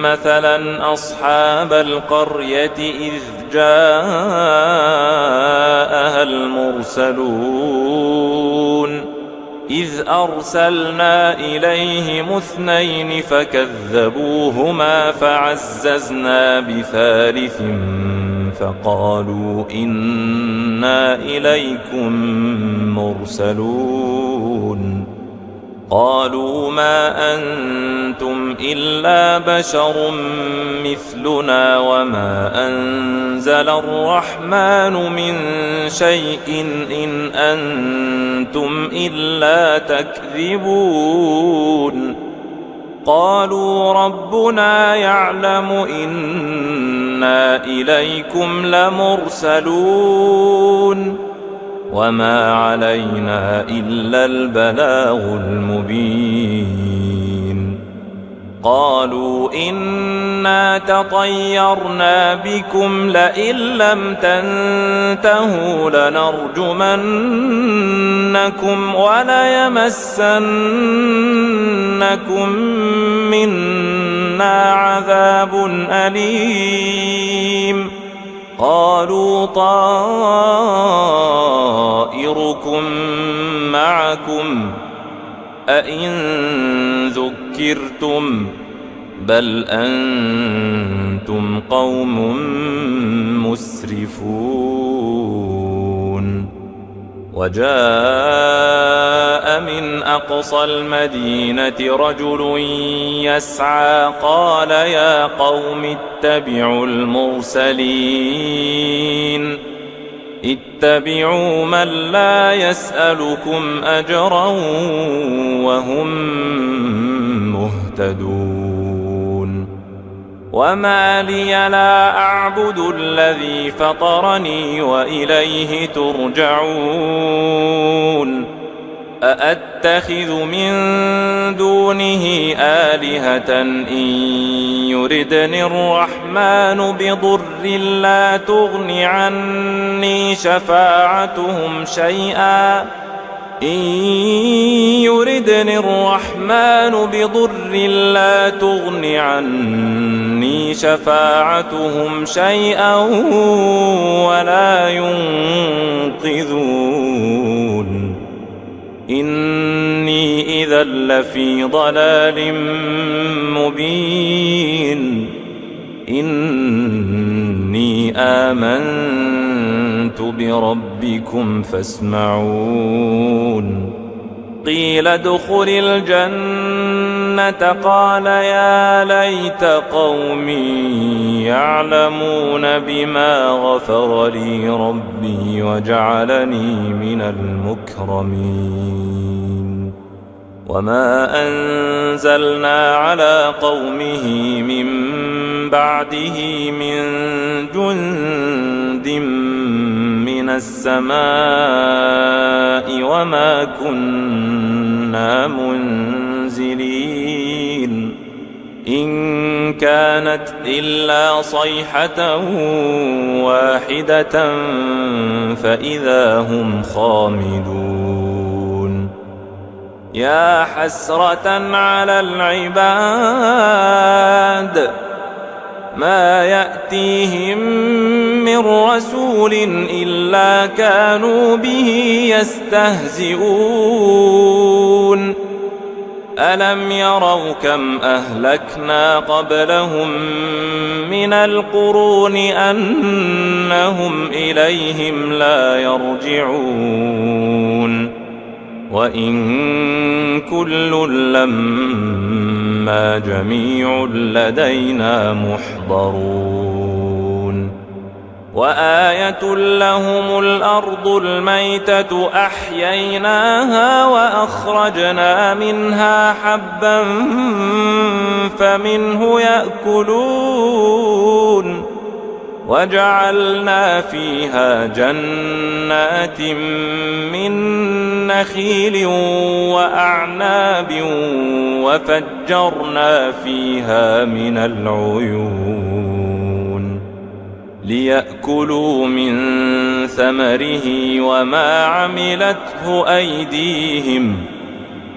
مثلا أصحاب القرية إذ جاءها المرسلون إذ أرسلنا إليهم اثنين فكذبوهما فعززنا بثالث فقالوا إنا إليكم مرسلون قالوا ما أنتم إلا بشر مثلنا وما أنزل الرحمن من شيء إن أنتم إلا تكذبون قالوا ربنا يعلم إنا إليكم لمرسلون وما علينا إلا البلاغ المبين قالوا إنا تطيرنا بكم لئن لم تنتهوا لنرجمنكم وليمسنكم منا عذاب أليم قالوا طائركم معكم أئن ذكرتم بل أنتم قوم مسرفون وجاء من أقصى المدينة رجل يسعى قال يا قوم اتبعوا المرسلين اتبعوا من لا يسألكم أجرا وهم مهتدون وما لي لا أعبد الذي فطرني وإليه ترجعون أأتخذ من دونه آلهة إن يردني الرحمن بضر لا تغن عني شفاعتهم شيئا إن يردني الرحمن بضر لا تغن عني شفاعتهم شيئا ولا ينقذون إني إذا لفي ضلال مبين إني آمنت بربكم فاسمعون قيل ادخل الجنة قال يا ليت قومي يعلمون بما غفر لي ربي وجعلني من المكرمين وما أنزلنا على قومه من بعده من جند من السماء وما كنا منزلين إن كانت إلا صيحة واحدة فإذا هم خامدون يا حسرة على العباد ما يأتيهم من رسول إلا كانوا به يستهزئون ألم يروا كم أهلكنا قبلهم من القرون أنهم إليهم لا يرجعون وإن كل لما جميع لدينا محضرون وآية لهم الأرض الميتة أحييناها وأخرجنا منها حبا فمنه يأكلون وجعلنا فيها جنات من نخيل وأعناب وفجرنا فيها من العيون ليأكلوا من ثمره وما عملته أيديهم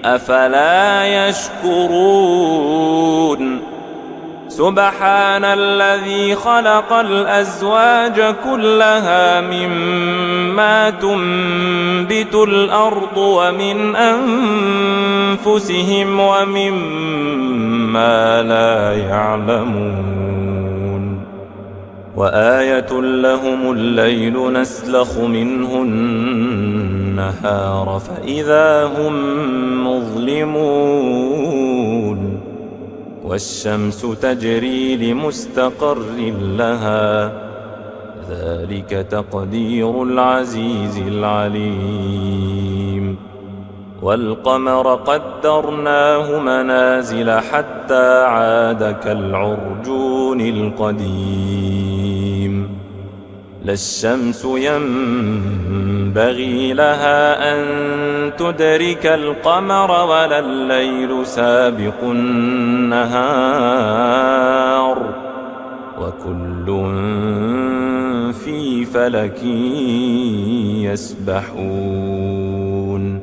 أفلا يشكرون سبحان الذي خلق الأزواج كلها مما تنبت الأرض ومن أنفسهم ومما لا يعلمون وآية لهم الليل نسلخ منه النهار فإذا هم مظلمون والشمس تجري لمستقر لها ذلك تقدير العزيز العليم والقمر قدرناه منازل حتى عاد كالعرجون القديم لا الشمس ينبغي لها أن تدرك القمر ولا الليل سابق النهار وكل في فلك يسبحون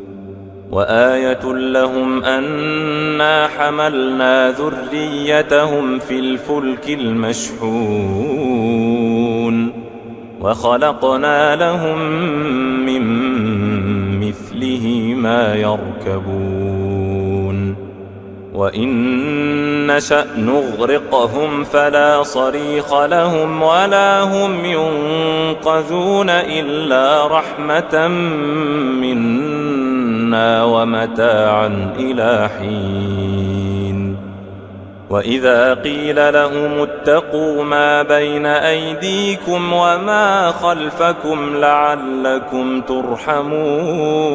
وآية لهم أنا حملنا ذريتهم في الفلك المشحون وخلقنا لهم من مثله ما يركبون وإن نشأ نغرقهم فلا صريخ لهم ولا هم ينقذون إلا رحمة منا ومتاعا إلى حين وإذا قيل لهم اتقوا ما بين أيديكم وما خلفكم لعلكم ترحمون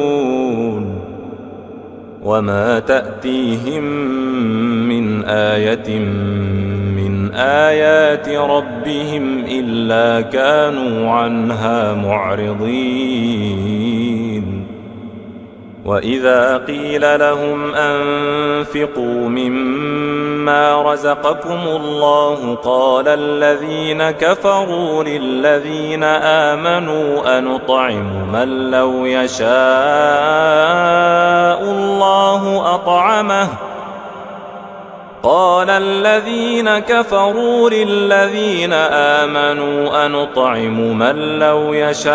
وما تأتيهم من آية من آيات ربهم إلا كانوا عنها معرضين وإذا قيل لهم أنفقوا مما رزقكم الله قال الذين كفروا للذين آمنوا أنطعم من لو يشاء الله أطعمه قال الذين كفروا للذين آمنوا أنطعم من لو يشاء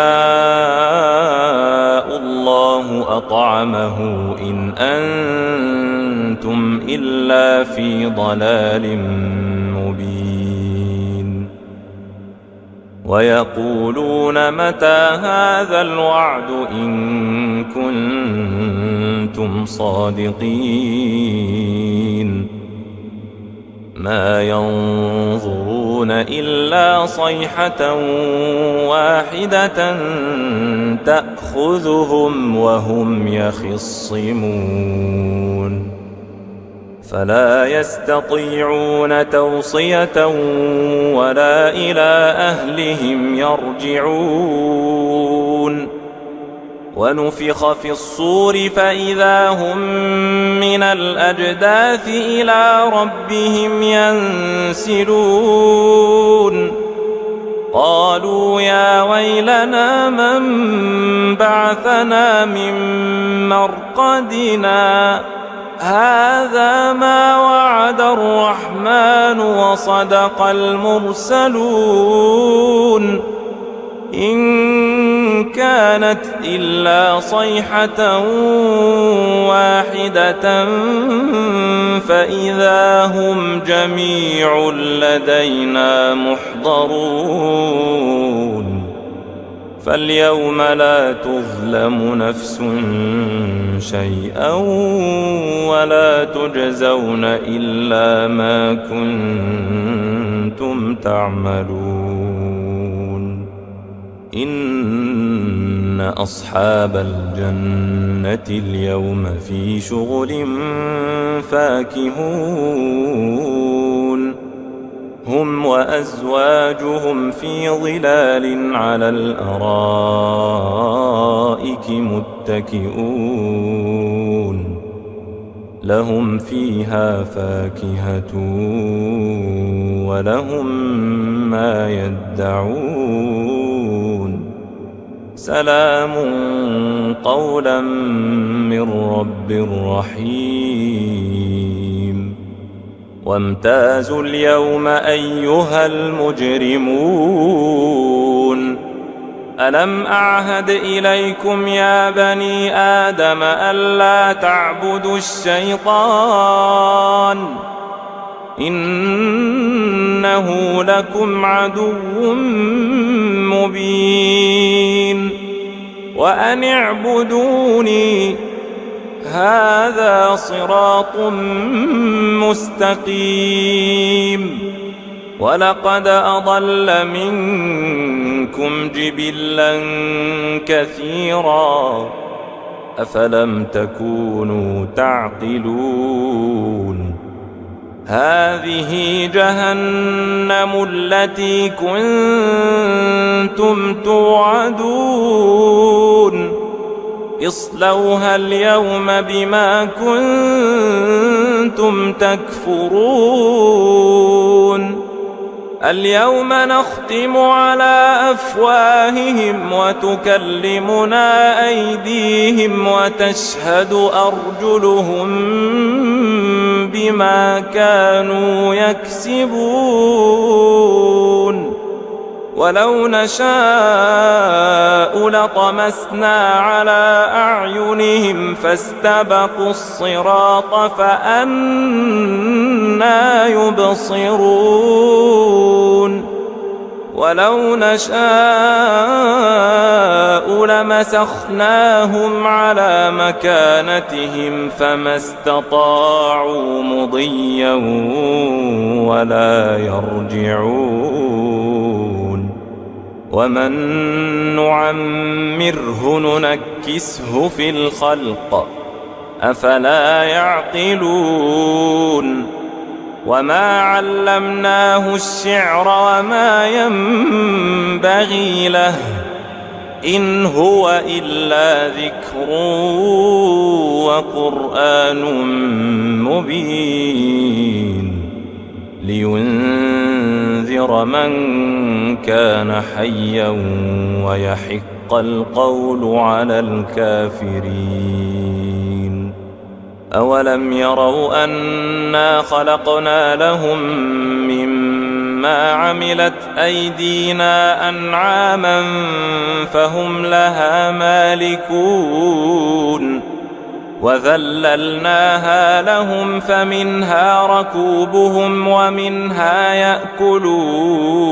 الله أطعمه إن أنتم إلا في ضلال مبين ويقولون متى هذا الوعد إن كنتم صادقين ما ينظرون إلا صيحة واحدة تأخذهم وهم يخصمون فلا يستطيعون توصية ولا إلى أهلهم يرجعون ونفخ في الصور فإذا هم من الأجداث إلى ربهم ينسلون قالوا يا ويلنا من بعثنا من مرقدنا هذا ما وعد الرحمن وصدق المرسلون إن كانت إلا صيحة واحدة فإذا هم جميع لدينا محضرون فاليوم لا تظلم نفس شيئا ولا تجزون إلا ما كنتم تعملون إن أصحاب الجنة اليوم في شغل فاكهون هم وأزواجهم في ظلال على الأرائك متكئون لهم فيها فاكهة ولهم ما يدعون سلام قولا من رب رحيم وامتازوا اليوم أيها المجرمون ألم أعهد إليكم يا بني آدم ألا تعبدوا الشيطان إنه لكم عدو مبين وأن اعبدوني هذا صراط مستقيم ولقد أضل منكم جبلا كثيرا أفلم تكونوا تعقلون هذه جهنم التي كنتم توعدون اصلوها اليوم بما كنتم تكفرون اليوم نختم على أفواههم وتكلمنا أيديهم وتشهد أرجلهم بما كانوا يكسبون ولو نشاء لطمسنا على أعينهم فاستبقوا الصراط فأنى يبصرون ولو نشاء لمسخناهم على مكانتهم فما استطاعوا مضيا ولا يرجعون ومن نعمره ننكسه في الخلق أفلا يعقلون وما علمناه الشعر وما ينبغي له إن هو إلا ذكر وقرآن مبين لينذر من كان حيا ويحق القول على الكافرين أولم يروا أنا خلقنا لهم مما عملت أيدينا أنعاما فهم لها مالكون وذللناها لهم فمنها ركوبهم ومنها يأكلون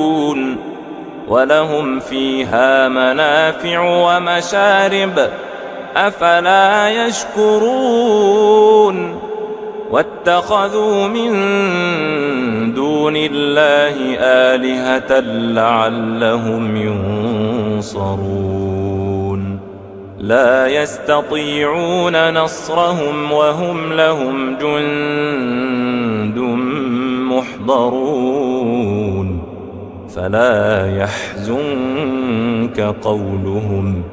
ولهم فيها منافع ومشارب أفلا يشكرون واتخذوا من دون الله آلهة لعلهم ينصرون لا يستطيعون نصرهم وهم لهم جند محضرون فلا يحزنك قولهم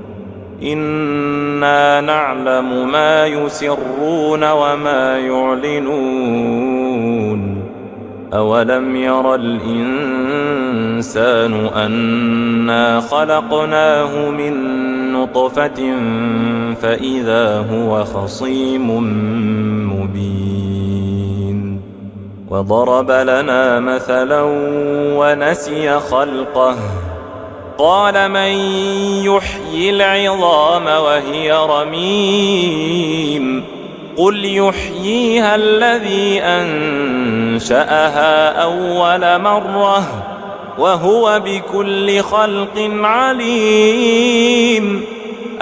إنا نعلم ما يسرون وما يعلنون أولم ير الإنسان أنا خلقناه من نطفة فإذا هو خصيم مبين وضرب لنا مثلا ونسي خلقه قال من يحيي العظام وهي رميم قل يحييها الذي أنشأها أول مرة وهو بكل خلق عليم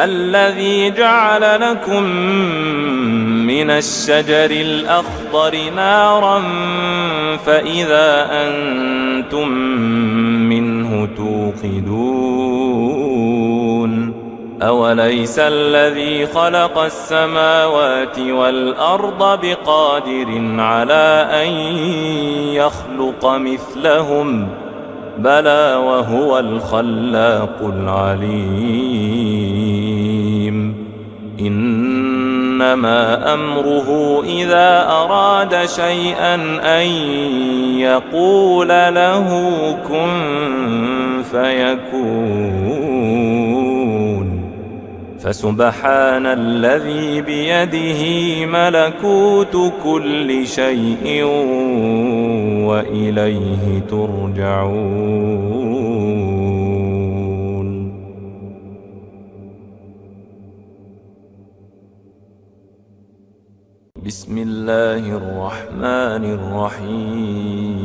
الذي جعل لكم من الشجر الأخضر نارا فإذا أنتم منه توقدون أوليس الذي خلق السماوات والأرض بقادر على أن يخلق مثلهم بلى وهو الخلاق العليم إنما أمره إذا أراد شيئا أن يقول له كن فيكون فسبحان الذي بيده ملكوت كل شيء وإليه ترجعون. بسم الله الرحمن الرحيم.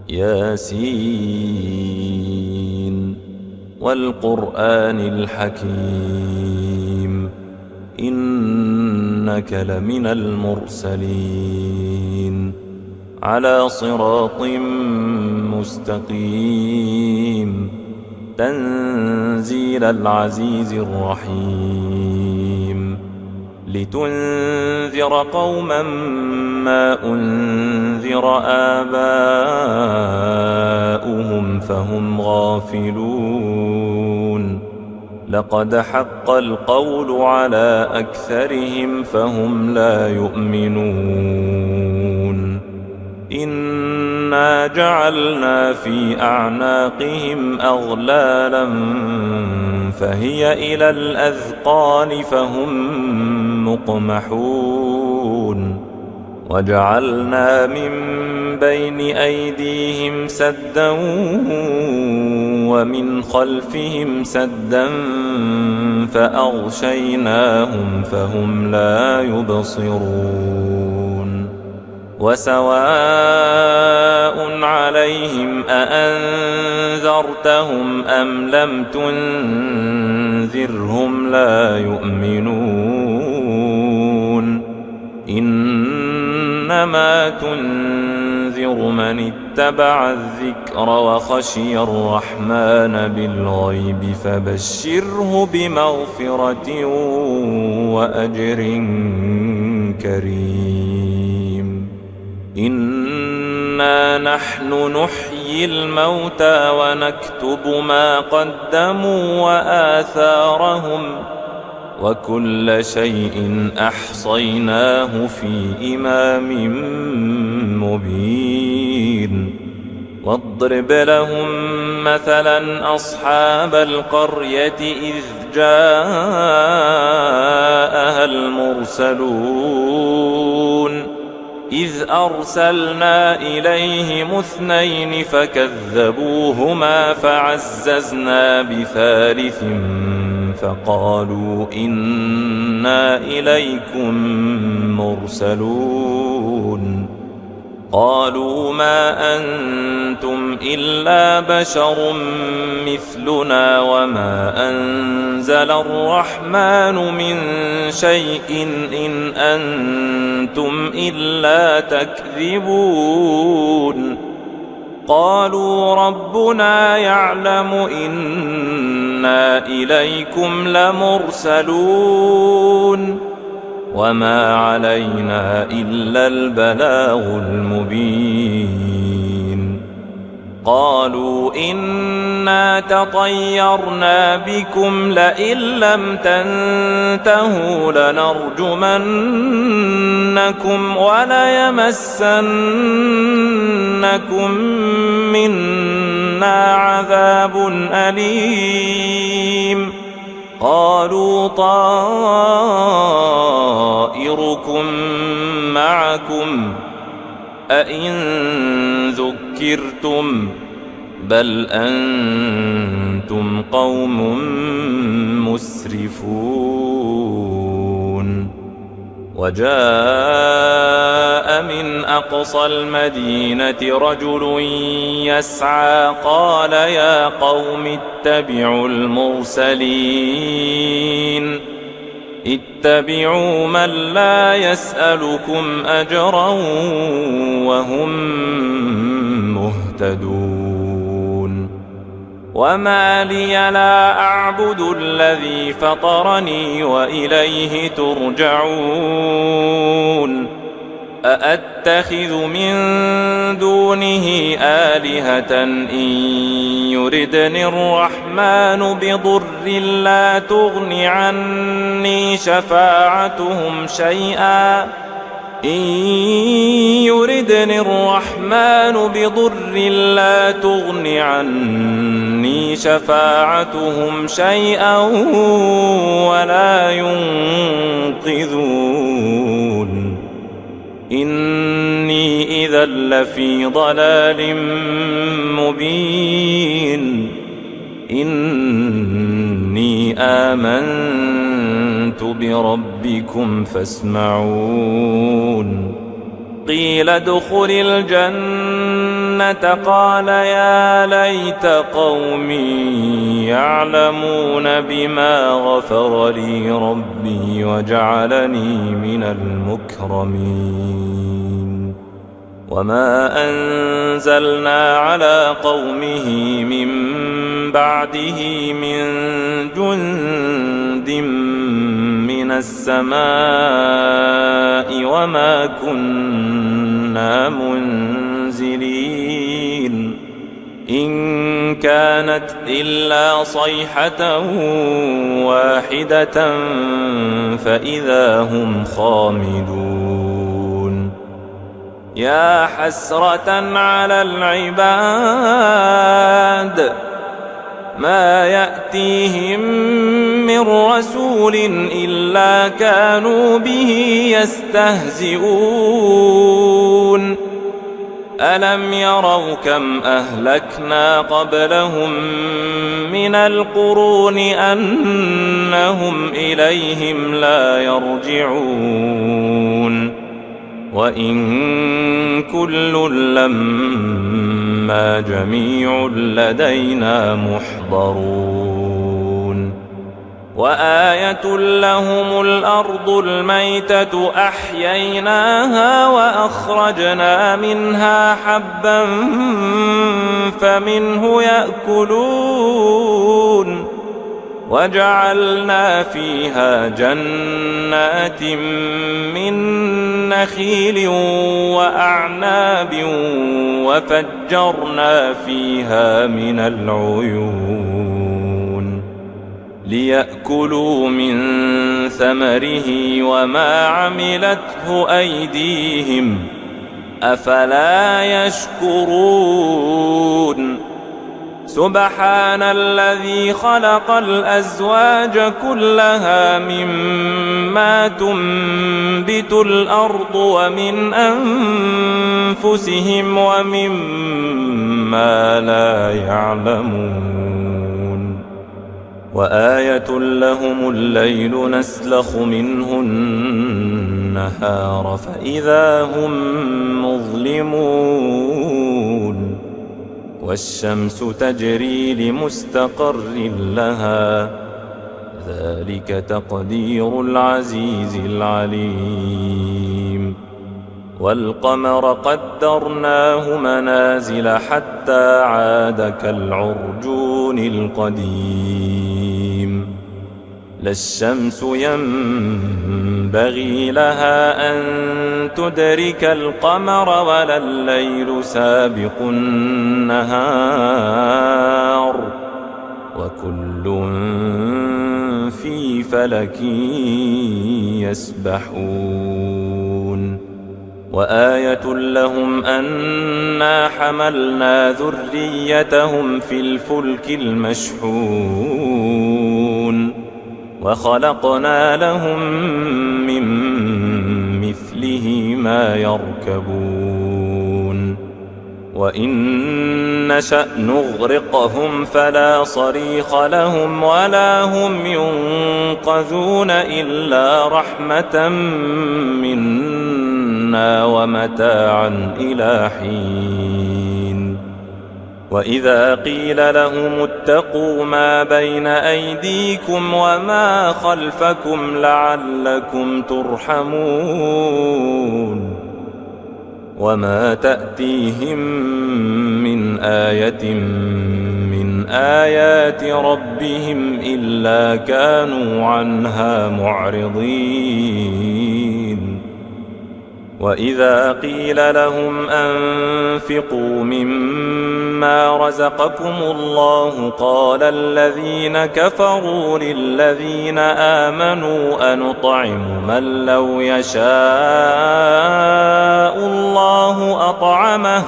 ياسين والقرآن الحكيم إنك لمن المرسلين على صراط مستقيم تنزيل العزيز الرحيم لتنذر قوما ما أنذر آباؤهم فهم غافلون لقد حق القول على أكثرهم فهم لا يؤمنون إنا جعلنا في أعناقهم أغلالا فهي إلى الأذقان فهم مقمحون وجعلنا من بين أيديهم سدا ومن خلفهم سدا فأغشيناهم فهم لا يبصرون وسواء عليهم أأنذرتهم أم لم تنذرهم لا يؤمنون إنما تنذر من اتبع الذكر وخشي الرحمن بالغيب فبشره بمغفرة وأجر كريم إنا نحن نحيي الموتى ونكتب ما قدموا وآثارهم وكل شيء أحصيناه في إمام مبين واضرب لهم مثلا أصحاب القرية إذ جاءها المرسلون إذ أرسلنا إليهم 2 فكذبوهما فعززنا بثالث فقالوا إنا إليكم مرسلون قالوا ما أنتم إلا بشر مثلنا وما أنزل الرحمن من شيء إن أنتم إلا تكذبون قالوا ربنا يعلم إنا إليكم لمرسلون وما علينا إلا البلاغ المبين قالوا إنا تطيرنا بكم لئن لم تنتهوا لنرجمنكم وليمسنكم منا عذاب أليم قالوا طائركم معكم أئن ذكرتم بل أنتم قوم مسرفون وجاء من أقصى المدينة رجل يسعى قال يا قوم اتبعوا المرسلين اتبعوا من لا يسألكم أجرا وهم مهتدون وما لي لا أعبد الذي فطرني وإليه ترجعون أأتخذ من دونه آلهة إن يردني الرحمن بضر لا تغن عني شفاعتهم شيئا إن يردني الرحمن بضر لا تغن عني شفاعتهم شيئا ولا ينقذون إني إذا لفي ضلال مبين إني آمنت بربكم فاسمعون قيل ادخل الجنة الجنة قال يا ليت قومي يعلمون بما غفر لي ربي وجعلني من المكرمين وما أنزلنا على قومه من بعده من جند من السماء وما كنا منزلين إن كانت إلا صيحة واحدة فإذا هم خامدون يا حسرة على العباد ما يأتيهم من رسول إلا كانوا به يستهزئون ألم يروا كم أهلكنا قبلهم من القرون أنهم إليهم لا يرجعون وإن كل لما جميع لدينا محضرون وآية لهم الأرض الميتة أحييناها وأخرجنا منها حبا فمنه يأكلون وجعلنا فيها جنات من نخيل وأعناب وفجرنا فيها من العيون ليأكلوا من ثمره وما عملته أيديهم أفلا يشكرون سبحان الذي خلق الأزواج كلها مما تنبت الأرض ومن أنفسهم ومما لا يعلمون وآية لهم الليل نسلخ منه النهار فإذا هم مظلمون والشمس تجري لمستقر لها ذلك تقدير العزيز العليم والقمر قدرناه منازل حتى عاد كالعرجون القديم لا الشمس ينبغي لها أن تدرك القمر ولا الليل سابق النهار وكل في فلك يسبحون وآية لهم أنا حملنا ذريتهم في الفلك المشحون وخلقنا لهم من مثله ما يركبون وإن نشأ نغرقهم فلا صريخ لهم ولا هم ينقذون إلا رحمة منا ومتاعا إلى حين وإذا قيل لهم اتقوا ما بين أيديكم وما خلفكم لعلكم ترحمون وما تأتيهم من آية من آيات ربهم إلا كانوا عنها معرضين وإذا قيل لهم أنفقوا مما رزقكم الله قال الذين كفروا للذين آمنوا أنطعم من لو يشاء الله أطعمه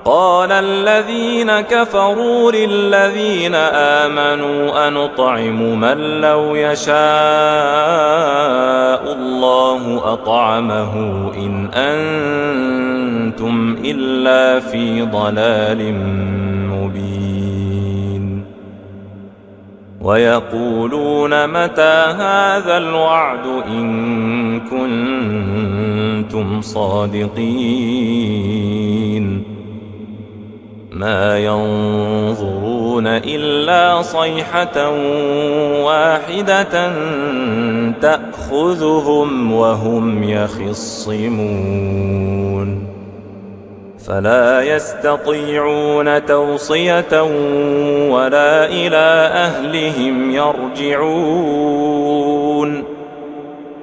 قال الذين كفروا للذين آمنوا أنطعم من لو يشاء الله أطعمه إن أنتم إلا في ضلال مبين ويقولون متى هذا الوعد إن كنتم صادقين ما ينظرون إلا صيحة واحدة تأخذهم وهم يخصمون فلا يستطيعون توصية ولا إلى أهلهم يرجعون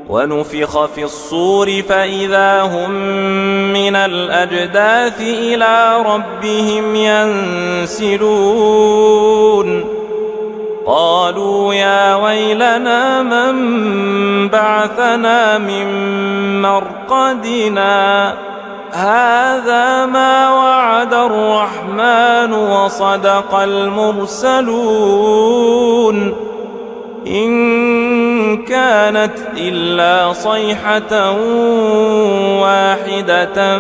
ونفخ في الصور فإذا هم من الأجداث إلى ربهم ينسلون قالوا يا ويلنا من بعثنا من مرقدنا هذا ما وعد الرحمن وصدق المرسلون إن كانت إلا صيحة واحدة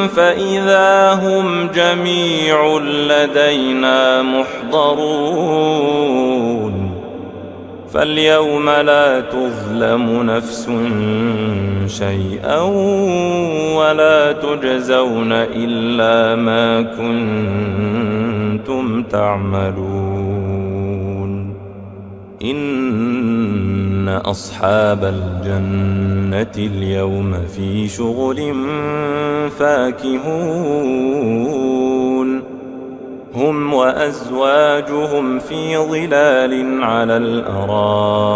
فإذا هم جميع لدينا محضرون فاليوم لا تظلم نفس شيئا ولا تجزون إلا ما كنتم تعملون إن أصحاب الجنة اليوم في شغل فاكهون هم وأزواجهم في ظلال على الأرائك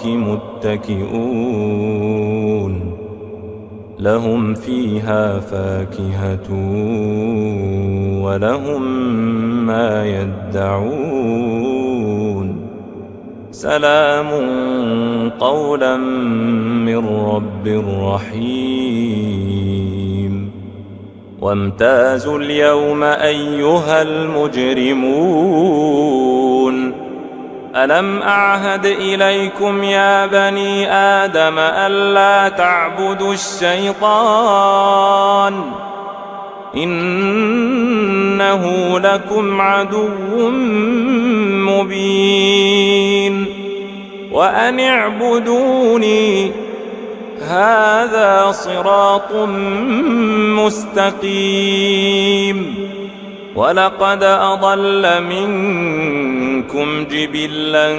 متكئون لهم فيها فاكهة ولهم ما يدعون سلام قولا من رب رحيم وامتازوا اليوم أيها المجرمون ألم أعهد إليكم يا بني آدم ألا تعبدوا الشيطان إنه لكم عدو مبين وأن اعبدوني هذا صراط مستقيم ولقد أضل منكم جبلا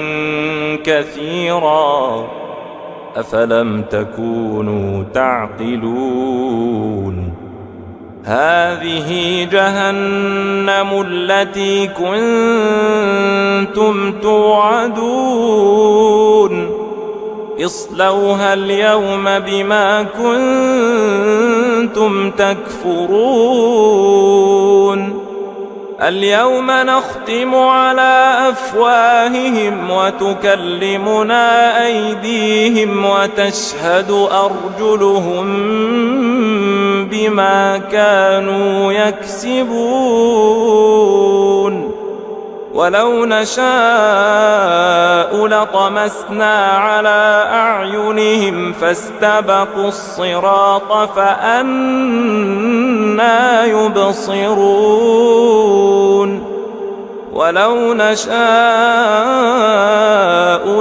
كثيرا أفلم تكونوا تعقلون هذه جهنم التي كنتم توعدون اصلوها اليوم بما كنتم تكفرون اليوم نختم على أفواههم وتكلمنا أيديهم وتشهد أرجلهم بما كانوا يكسبون ولو نشاء لطمسنا على أعينهم فاستبقوا الصراط فأنى يبصرون ولو نشاء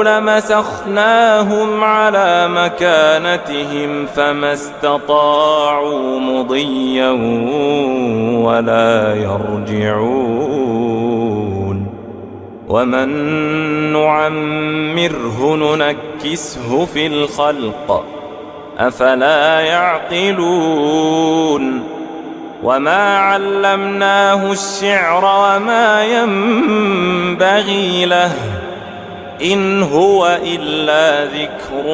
لمسخناهم على مكانتهم فما استطاعوا مضيا ولا يرجعون ومن نعمره ننكسه في الخلق أفلا يعقلون وما علمناه الشعر وما ينبغي له إن هو إلا ذكر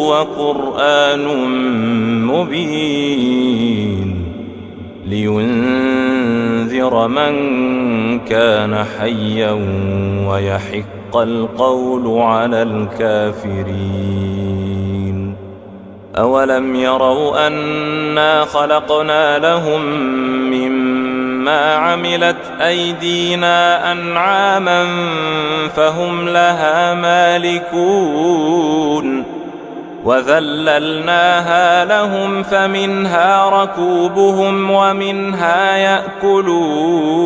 وقرآن مبين لينذر من كان حيا ويحق القول على الكافرين أولم يروا أنا خلقنا لهم مما عملت أيدينا أنعاما فهم لها مالكون وذللناها لهم فمنها ركوبهم ومنها يأكلون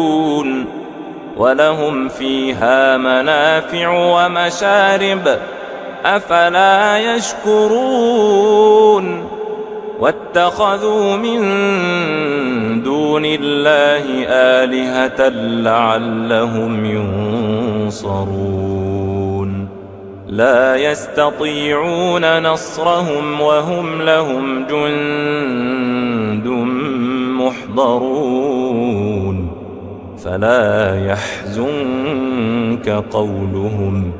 ولهم فيها منافع ومشارب أفلا يشكرون واتخذوا من دون الله آلهة لعلهم ينصرون لا يستطيعون نصرهم وهم لهم جند محضرون فلا يحزنك قولهم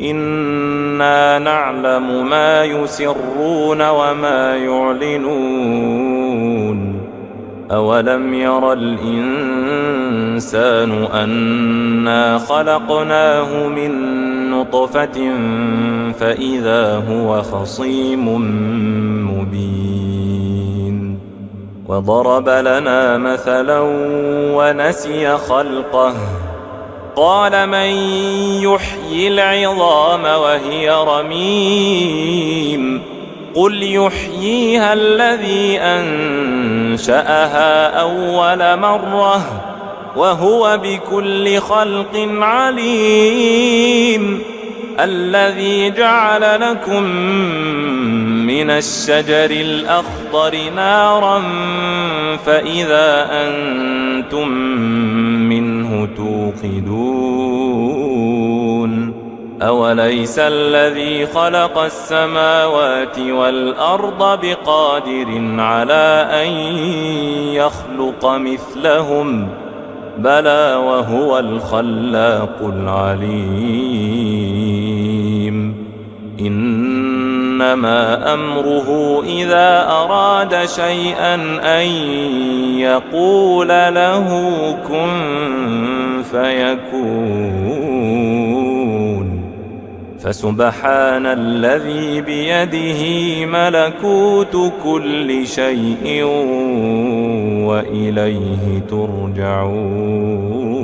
إنا نعلم ما يسرون وما يعلنون أولم ير الإنسان أنا خلقناه من نطفة فإذا هو خصيم مبين وضرب لنا مثلا ونسي خلقه قال من يحيي العظام وهي رميم قل يحييها الذي أنشأها أول مرة وهو بكل خلق عليم الذي جعل لكم من الشجر الأخضر نارا فإذا أنتم منه توقدون أوليس الذي خلق السماوات والأرض بقادر على أن يخلق مثلهم بلى وهو الخلاق العليم إنما أمره إذا أراد شيئا أن يقول له كن فيكون فسبحان الذي بيده ملكوت كل شيء وإليه ترجعون